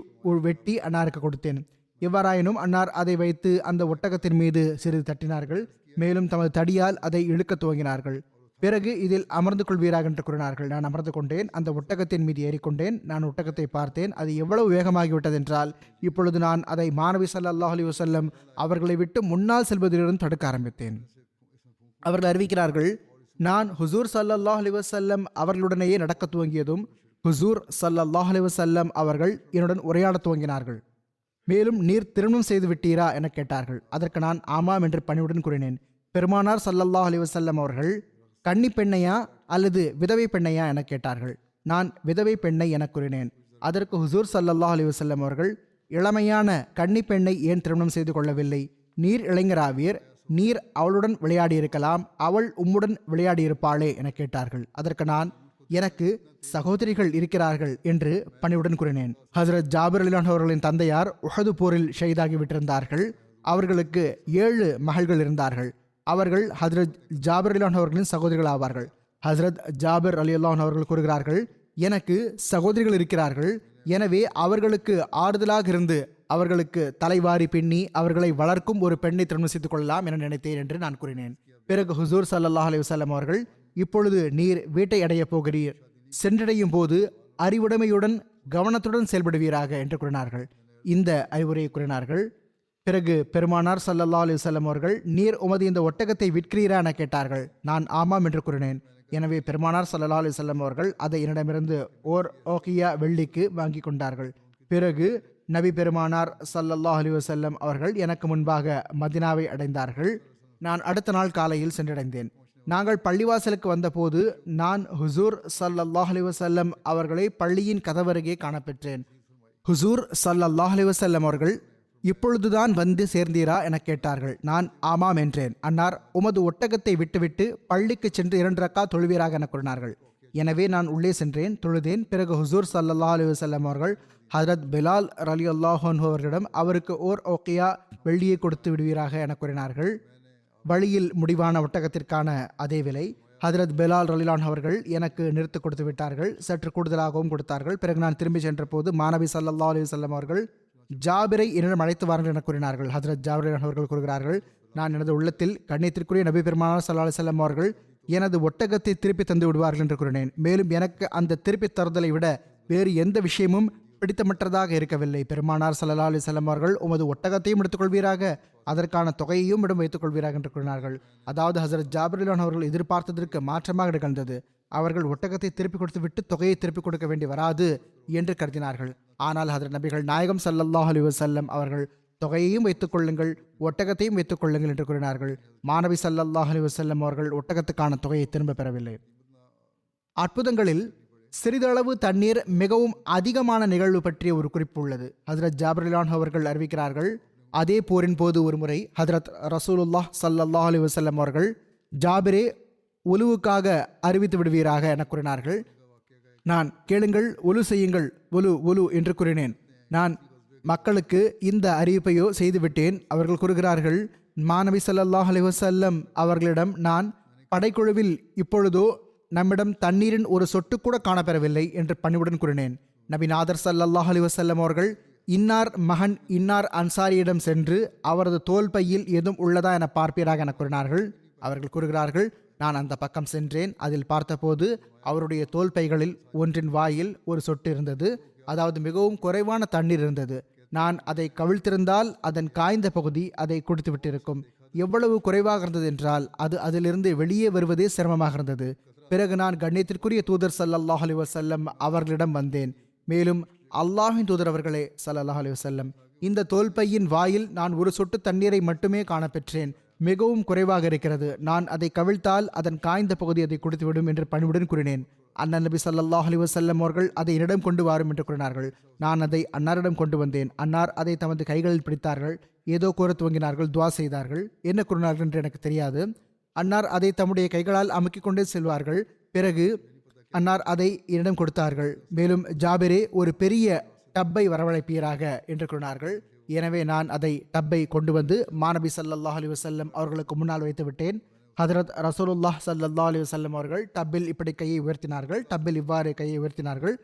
Speaker 2: வெட்டி அன்னாருக்கு கொடுத்தேன். எவ்வாறாயினும் அன்னார் அதை வைத்து அந்த ஒட்டகத்தின் மீது சிறிது தட்டினார்கள். மேலும் தமது தடியால் அதை இழுக்க துவங்கினார்கள். பிறகு இதில் அமர்ந்து கொள்வீராக என்று கூறினார்கள். நான் அமர்ந்து கொண்டேன். அந்த ஒட்டகத்தின் மீது ஏறிக்கொண்டேன். நான் ஒட்டகத்தை பார்த்தேன். அது எவ்வளவு வேகமாகிவிட்டது என்றால் இப்பொழுது நான் அதை மாநபி ஸல்லல்லாஹு அலைஹி வஸல்லம் அவர்களை விட்டு முன்னால் செல்வதிலிருந்து தடுக்க ஆரம்பித்தேன். அவர்கள் அறிவிக்கிறார்கள்: நான் ஹுசூர் ஸல்லல்லாஹு அலைஹி வஸல்லம் அவர்களுடனேயே நடக்க துவங்கியதும் ஹுசூர் ஸல்லல்லாஹு அலைஹி வஸல்லம் அவர்கள் என்னுடன் உரையாட துவங்கினார்கள். மேலும் நீர் திருமணம் செய்து விட்டீரா என கேட்டார்கள். அதற்கு நான் ஆமாம் என்று பணிவுடன் கூறினேன். பெருமானார் ஸல்லல்லாஹு அலைஹி வஸல்லம் அவர்கள் கன்னி பெண்ணையா அல்லது விதவை பெண்ணையா என கேட்டார்கள். நான் விதவை பெண்ணை என கூறினேன். அதற்கு ஹுசூர் ஸல்லல்லாஹு அலைஹி வஸல்லம் அவர்கள், இளமையான கன்னி பெண்ணை ஏன் திருமணம் செய்து கொள்ளவில்லை? நீர் இளைஞராவீர், நீர் அவளுடன் விளையாடியிருக்கலாம், அவள் உம்முடன் விளையாடியிருப்பாளே என கேட்டார்கள். அதற்கு நான், எனக்கு சகோதரிகள் இருக்கிறார்கள் என்று பணிவுடன் கூறினேன். ஹஜ்ரத் ஜாபிர் ரலியல்லாஹு அவர்களின் தந்தையார் உஹது போரில் ஷஹீதாகி விட்டிருந்தார்கள். அவர்களுக்கு 7 மகள்கள் இருந்தார்கள். அவர்கள் ஹஜ்ரத் ஜாபிர் ரலியல்லாஹு அவர்களின் சகோதரிகள் ஆவார்கள். ஹஜ்ரத் ஜாபிர் ரலியல்லாஹு அவர்கள் கூறுகிறார்கள்: எனக்கு சகோதரிகள் இருக்கிறார்கள். எனவே அவர்களுக்கு ஆறுதலாக இருந்து அவர்களுக்கு தலைவாரி பின்னி அவர்களை வளர்க்கும் ஒரு பெண்ணை திருமணம் செய்து கொள்ளலாம் என நினைத்தேன் என்று நான் கூறினேன். பிறகு ஹுசூர் ஸல்லல்லாஹு அலைஹி வஸல்லம் அவர்கள், இப்பொழுது நீர் வீட்டை அடைய போகிறீர். சென்றடையும் போது அறிவுடைமையுடன் கவனத்துடன் செயல்படுவீராக என்று கூறினார்கள். இந்த அறிவுரையை கூறினார்கள். பிறகு பெருமானார் ஸல்லல்லாஹு அலைஹி வஸல்லம் அவர்கள், நீர் உமது இந்த ஒட்டகத்தை விற்கிறீரா என கேட்டார்கள். நான் ஆமாம் என்று கூறினேன். எனவே பெருமானார் ஸல்லல்லாஹு அலைஹி வஸல்லம் அவர்கள் அதை என்னிடமிருந்து ஓர் ஓகியா வெள்ளிக்கு வாங்கி கொண்டார்கள். பிறகு நபி பெருமானார் ஸல்லல்லாஹு அலைஹி வஸல்லம் அவர்கள் எனக்கு முன்பாக மதினாவை அடைந்தார்கள். நான் அடுத்த நாள் காலையில் சென்றடைந்தேன். நாங்கள் பள்ளிவாசலுக்கு வந்தபோது நான் ஹுசூர் ஸல்லல்லாஹு அலைஹி வஸல்லம் அவர்களை பள்ளியின் கதவருகே காணப்பெற்றேன். ஹுசூர் ஸல்லல்லாஹு அலைஹி வஸல்லம் அவர்கள், இப்பொழுதுதான் வந்து சேர்ந்தீரா என கேட்டார்கள். நான் ஆமாம் என்றேன். அன்னார், உமது ஒட்டகத்தை விட்டுவிட்டு பள்ளிக்கு சென்று 2 ரக்காத் தொழுவீராக என கூறினார்கள். எனவே நான் உள்ளே சென்றேன், தொழுதேன். பிறகு ஹுசூர் ஸல்லல்லாஹு அலைஹி வஸல்லம் அவர்கள் ஹஜ்ரத் பிலால் ரலியல்லாஹு அன்ஹு அவர்களிடம் அவருக்கு ஓர் ஓகியா வெள்ளியை கொடுத்து விடுவீராக என கூறினார்கள். வழியில் முடிவான ஒட்டகத்திற்கான அதே விலை. ஹஜ்ரத் பிலால் ரலியல்லாஹு அவர்கள் எனக்கு நிறுத்து கொடுத்து விட்டார்கள். சற்று கூடுதலாகவும் கொடுத்தார்கள். பிறகு நான் திரும்பி சென்ற போது மாநபி ஸல்லல்லாஹு அலைஹி வஸல்லம் அவர்கள் ஜாபிரை என்னிடம் அழைத்து வாருங்கள் என கூறினார்கள். ஹஜ்ரத் ஜாபிர் அவர்கள் கூறுகிறார்கள், நான் எனது உள்ளத்தில் கண்ணியத்திற்குரிய நபி பெருமானார் ஸல்லல்லாஹு அலைஹி வஸல்லம் அவர்கள் எனது ஒட்டகத்தை திருப்பி தந்து விடுவார்கள் என்று கூறினேன். மேலும் எனக்கு அந்த திருப்பி தருதலை விட வேறு எந்த விஷயமும் பிடித்தமற்றதாக இருக்கவில்லை. பெருமானார் ஸல்லல்லாஹு அலைஹி வஸல்லம் அவர்கள், உமது ஒட்டகத்தையும் எடுத்துக்கொள்வீராக, அதற்கான தொகையையும் இடம் வைத்துக் கொள்வீராக என்று கூறினார்கள். அதாவது ஹஜ்ரத் ஜாபிர் அவர்கள் எதிர்பார்த்ததற்கு மாற்றமாக நிகழ்ந்தது. அவர்கள் ஒட்டகத்தை திருப்பி கொடுத்து விட்டு தொகையை திருப்பி கொடுக்க வேண்டி வராது என்று கருதினார்கள். ஆனால் ஹஜ்ரத் நபிகள் நாயகம் ஸல்லல்லாஹு அலைஹி வஸல்லம் அவர்கள், தொகையையும் வைத்துக் கொள்ளுங்கள், ஒட்டகத்தையும் வைத்துக் கொள்ளுங்கள் என்று கூறினார்கள். மாநபி ஸல்லல்லாஹு அலைஹி வஸல்லம் அவர்கள் ஒட்டகத்துக்கான தொகையை திரும்ப பெறவில்லை. அற்புதங்களில் சிறிதளவு தண்ணீர் மிகவும் அதிகமான நிகழ்வு பற்றிய ஒரு குறிப்பு உள்ளது. ஹஜ்ரத் ஜாபிர் ரலியல்லாஹு அவர்கள் அறிவிக்கிறார்கள், அதே போரின் போது ஒருமுறை ஹஜ்ரத் ரசூலுல்லாஹ் ஸல்லல்லாஹு அலைஹி வஸல்லம் அவர்கள், ஜாபிரே உலுவுக்காக அறிவித்து விடுவீராக என கூறினார்கள். நான், கேளுங்கள், ஒலு செய்யுங்கள், ஒலு ஒலு என்று கூறினேன். நான் மக்களுக்கு இந்த அறிவிப்பையோ செய்துவிட்டேன். அவர்கள் கூறுகிறார்கள், மாநபி ஸல்லல்லாஹு அலைஹி வஸல்லம் அவர்களிடம் நான், படைக்குழுவில் இப்பொழுதோ நம்மிடம் தண்ணீரின் ஒரு சொட்டு கூட காணப்பெறவில்லை என்று பணிவுடன் கூறினேன். நபிநாதர் ஸல்லல்லாஹு அலைஹி வஸல்லம் அவர்கள், இன்னார் மகன் இன்னார் அன்சாரியிடம் சென்று அவரது தோல் பையில் எதுவும் உள்ளதா என பார்ப்பீராக என கூறினார்கள். அவர்கள் கூறுகிறார்கள், நான் அந்த பக்கம் சென்றேன். அதில் பார்த்தபோது அவருடைய தோல் பைகளில் ஒன்றின் வாயில் ஒரு சொட்டு இருந்தது. அதாவது மிகவும் குறைவான தண்ணீர் இருந்தது. நான் அதை கவிழ்த்திருந்தால் அதன் காய்ந்த பகுதி அதை குடித்து விட்டிருக்கும். எவ்வளவு குறைவாக இருந்தது என்றால் அது அதிலிருந்து வெளியே வருவதே சிரமமாக இருந்தது. பிறகு நான் கண்ணியத்திற்குரிய தூதர் ஸல்லல்லாஹு அலைஹி வஸல்லம் அவர்களிடம் வந்தேன். மேலும் அல்லாஹ்வின் தூதர் அவர்களே ஸல்லல்லாஹு அலைஹி வஸல்லம், இந்த தோல்பையின் வாயில் நான் ஒரு சொட்டு தண்ணீரை மட்டுமே காணப்பெற்றேன். மிகவும் குறைவாக இருக்கிறது. நான் அதை கவிழ்த்தால் அதன் காய்ந்த பகுதி அதை குடித்துவிடும் என்று பணிவுடன் கூறினேன். அண்ணன் நபி ஸல்லல்லாஹு அலைஹி வஸல்லம் அவர்கள் அதை என்னிடம் கொண்டு வாரும் என்று கூறினார்கள். நான் அதை அன்னாரிடம் கொண்டு வந்தேன். அன்னார் அதை தமது கைகளில் பிடித்தார்கள். ஏதோ கூற துவங்கினார்கள், துவா செய்தார்கள். என்ன கூறினார்கள் என்று எனக்கு தெரியாது. அன்னார் அதை தம்முடைய கைகளால் அமுக்கிக் கொண்டே செல்வார்கள். பிறகு அன்னார் அதை என்னிடம் கொடுத்தார்கள். மேலும் ஜாபிரே, ஒரு பெரிய டப்பை வரவழைப்பீராக என்று கூறினார்கள். எனவே நான் அதை டப்பை கொண்டு வந்து மாநபி ஸல்லல்லாஹு அலைஹி வஸல்லம் அவர்களுக்கு முன்னால் வைத்து விட்டேன். ஹதரத் ரசூலுல்லாஹ் ஸல்லல்லாஹு அலைஹி வஸல்லம் அவர்கள் டப்பில் இப்படி கையை உயர்த்தினார்கள். டப்பில் இவ்வாறு கையை உயர்த்தினார்கள்,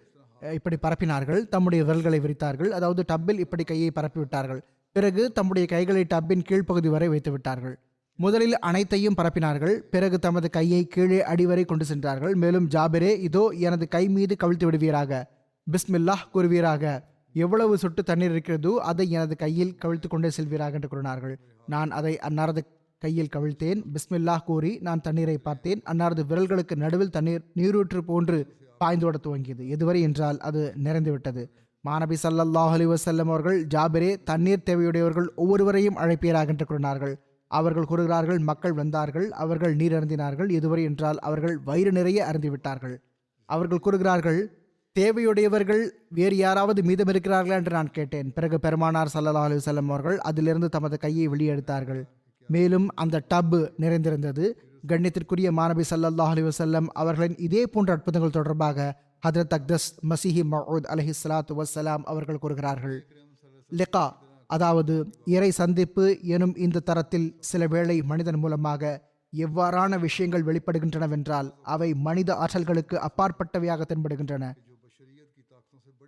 Speaker 2: இப்படி பரப்பினார்கள். தம்முடைய விரல்களை விரித்தார்கள். அதாவது டப்பில் இப்படி கையை பரப்பி விட்டார்கள். பிறகு தம்முடைய கைகளை டப்பின் கீழ்ப்பகுதி வரை வைத்து விட்டார்கள். முதலில் அனைத்தையும் பரப்பினார்கள். பிறகு தமது கையை கீழே அடிவரை கொண்டு சென்றார்கள். மேலும் ஜாபிரே, இதோ எனது கை மீது கவிழ்த்து விடுவீராக, பிஸ்மில்லாஹ் கூறுவீராக, எவ்வளவு சொட்டு தண்ணீர் இருக்கிறதோ அதை எனது கையில் கவிழ்த்து கொண்டே செல்வீராக என்று கூறினார்கள். நான் அதை அன்னாரது கையில் கவிழ்த்தேன். பிஸ்மில்லாஹ் கூறி நான் தண்ணீரை பார்த்தேன். அன்னாரது விரல்களுக்கு நடுவில் தண்ணீர் நீரூற்று போன்று பாய்ந்தோட துவங்கியது. எதுவரை என்றால் அது நிறைந்துவிட்டது. மாநபி ஸல்லல்லாஹு அலைஹி வஸல்லம் அவர்கள், ஜாபிரே, தண்ணீர் தேவையுடையவர்கள் ஒவ்வொருவரையும் அழைப்பீராக என்று கூறினார்கள். அவர்கள் கூறுகிறார்கள், மக்கள் வந்தார்கள், அவர்கள் நீர் அருந்தினார்கள். எதுவரை என்றால் அவர்கள் வயிறு நிறைய அருந்திவிட்டார்கள். அவர்கள் கூறுகிறார்கள், தேவையுடையவர்கள் வேறு யாராவது மீதம் இருக்கிறார்களா என்று நான் கேட்டேன். பிறகு பெருமானார் ஸல்லல்லாஹு அலைஹி வஸல்லம் அவர்கள் அதிலிருந்து தமது கையை வெளியெடுத்தார்கள். மேலும் அந்த டப் நிறைந்திருந்தது. கண்ணியத்திற்குரிய மாநபி ஸல்லல்லாஹு அலைஹி வஸல்லம் அவர்களின் இதே போன்ற அற்புதங்கள் தொடர்பாக ஹதரத் அக்தஸ் மஸீஹி மவ்ஊத் அலைஹிஸ்ஸலாத்து வஸ்ஸலாம் அவர்கள் கூறுகிறார்கள், லிகா, அதாவது இறை சந்திப்பு எனும் இந்த தரத்தில் சில வேளை மனிதன் மூலமாக எவ்வாறான விஷயங்கள் வெளிப்படுகின்றனவென்றால் அவை மனித ஆற்றல்களுக்கு அப்பாற்பட்டவையாக தென்படுகின்றன.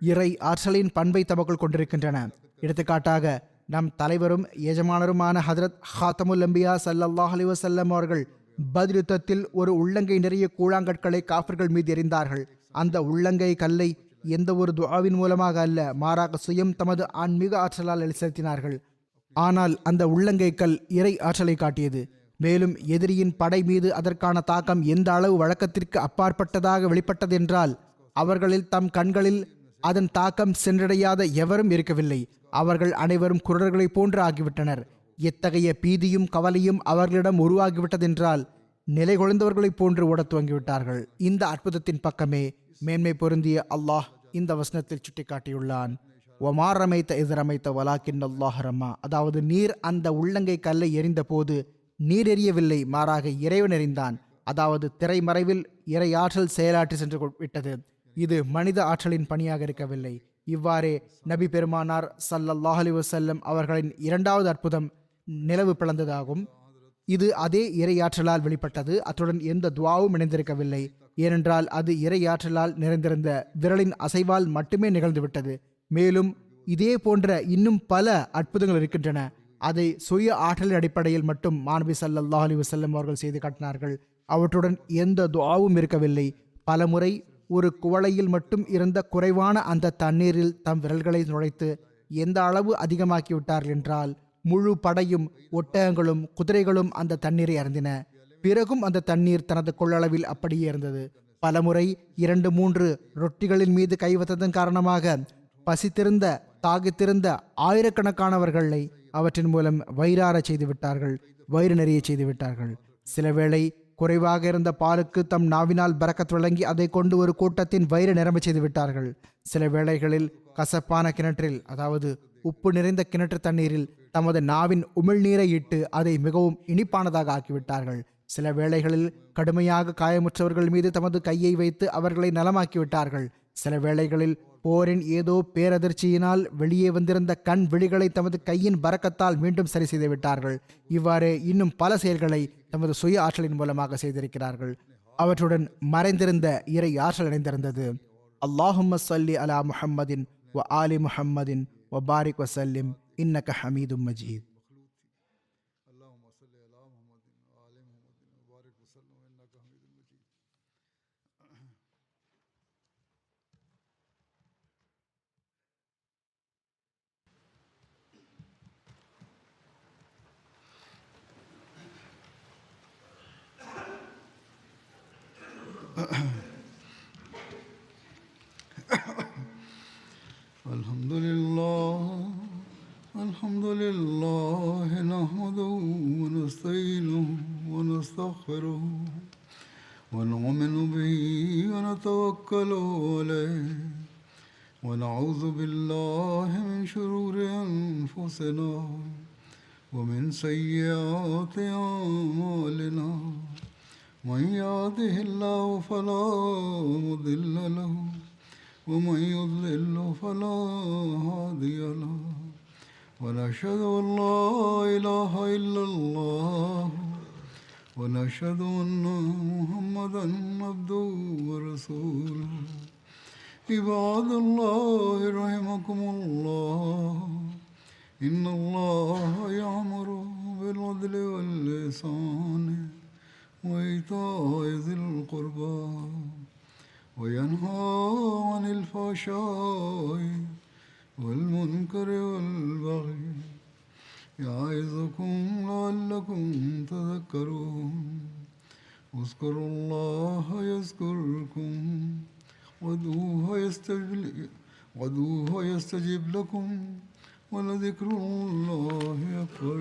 Speaker 2: இறை ஆற்றலின் பண்பை தமக்குள் கொண்டிருக்கின்றன. எடுத்துக்காட்டாக, நம் தலைவரும் எஜமானருமான ஹதரத் ஹாத்தமுல் அம்பியா ஸல்லல்லாஹு அலைஹி வஸல்லம் அவர்கள் பத்ர் யுத்தத்தில் ஒரு உள்ளங்கை நிறைய கூழாங்கற்களை காஃபிர்கள் மீது எறிந்தார்கள். அந்த உள்ளங்கை கல்லை எந்த ஒரு துஆவின் மூலமாக அல்ல, மாறாக சுயம் தமது ஆன்மீக ஆற்றலால் செலுத்தினார்கள். ஆனால் அந்த உள்ளங்கை கல் இறை ஆற்றலை காட்டியது. மேலும் எதிரியின் படை மீது அதற்கான தாக்கம் எந்த அளவு வழக்கத்திற்கு அப்பாற்பட்டதாக வெளிப்பட்டது என்றால் அவர்களில் தம் கண்களில் அதன் தாக்கம் சென்றடையாத எவரும் இருக்கவில்லை. அவர்கள் அனைவரும் குருடர்களைப் போன்று ஆகிவிட்டனர். எத்தகைய பீதியும் கவலையும் அவர்களிடம் உருவாகிவிட்டதென்றால் நிலை குலைந்தவர்களைப் போன்று ஓடத் துவங்கிவிட்டார்கள். இந்த அற்புதத்தின் பக்கமே மேன்மை பொருந்திய அல்லாஹ் இந்த வசனத்தில் சுட்டிக்காட்டியுள்ளான். ஒமார் ரமைத்த இது ரமைத்த வலாக்கின் அல்லாஹ் ரமா, அதாவது நீர் அந்த உள்ளங்கை கல்லை எறிந்த போது நீர் எறியவில்லை, மாறாக இறைவன் எறிந்தான். அதாவது திரைமறைவில் இறை ஆற்றல் செயலாற்றி சென்று விட்டது. இது மனித ஆற்றலின் பணியாக இருக்கவில்லை. இவ்வாறே நபி பெருமானார் ஸல்லல்லாஹு அலைஹி வஸல்லம் அவர்களின் இரண்டாவது அற்புதம் நிலவு பிளந்ததாகும். இது அதே இறையாற்றலால் வெளிப்பட்டது. அத்துடன் எந்த துவாவும் இணைந்திருக்கவில்லை. ஏனென்றால் அது இறையாற்றலால் நிறைந்திருந்த விரலின் அசைவால் மட்டுமே நிகழ்ந்துவிட்டது. மேலும் இதே போன்ற இன்னும் பல அற்புதங்கள் இருக்கின்றன. அதை சுய ஆற்றலின் அடிப்படையில் மட்டும் மாநபி ஸல்லல்லாஹு அலைஹி வஸல்லம் அவர்கள் செய்து காட்டினார்கள். அவற்றுடன் எந்த துஆவும் இருக்கவில்லை. பலமுறை ஒரு குவளையில் மட்டும் இருந்த குறைவான அந்த தண்ணீரில் தம் விரல்களை நுழைத்து எந்த அளவு அதிகமாக்கிவிட்டார்கள் என்றால் முழு படையும் ஒட்டகங்களும் குதிரைகளும் அந்த தண்ணீரை அருந்தின. பிறகும் அந்த தண்ணீர் தனது கொள்ளளவில் அப்படியே இருந்தது. பலமுறை 2-3 ரொட்டிகளின் மீது கை வைத்ததன் காரணமாக பசித்திருந்த தாகித்திருந்த ஆயிரக்கணக்கானவர்களை அவற்றின் மூலம் வயிறார செய்து விட்டார்கள், வயிறு நிறைய செய்து விட்டார்கள். சில வேளை குறைவாக இருந்த பாலுக்கு தம் நாவினால் பரக்கத் வழங்கி அதை கொண்டு ஒரு கூட்டத்தின் வயிறு நிரம்ப செய்து விட்டார்கள். சில வேளைகளில் கசப்பான கிணற்றில், அதாவது உப்பு நிறைந்த கிணற்று தண்ணீரில் தமது நாவின் உமிழ்நீரை இட்டு அதை மிகவும் இனிப்பானதாக ஆக்கிவிட்டார்கள். சில வேளைகளில் கடுமையாக காயமுற்றவர்கள் மீது தமது கையை வைத்து அவர்களை நலமாக்கிவிட்டார்கள். சில வேளைகளில் போரின் ஏதோ பேரதிர்ச்சியினால் வெளியே வந்திருந்த கண் விழிகளை தமது கையின் பரக்கத்தால் மீண்டும் சரி செய்து விட்டார்கள். இவ்வாறு இன்னும் பல செயல்களை தமது சுய ஆற்றலின் மூலமாக செய்திருக்கிறார்கள். அவற்றுடன் மறைந்திருந்த இறை ஆற்றல் இணைந்திருந்தது. அல்லாஹும்ம ஸல்லி அலா முஹம்மதின் வ ஆலி முஹம்மதின் வ பாரிக் வசல்லிம் இன்னக ஹமீதும் மஜீத்.
Speaker 1: الحمد لله الحمد لله نحمده ونستعينه ونستغفره ونؤمن به ونتوكل عليه ونعوذ بالله من شرور أنفسنا ومن سيئات أعمالنا من يهده الله فلا مضل له ومن يضلل فلا هادي له ونشهد أن لا إله إلا الله ونشهد أن محمدا عبده ورسوله عباد الله رحمكم الله إن الله يأمر بالعدل والإحسان وإيتاء ذي القربى وينهى عن الفحشاء والمنكر والبغي يعظكم لعلكم تذكرون اذكروا الله يذكركم وادعوه يستجب لكم ولذكر الله أكبر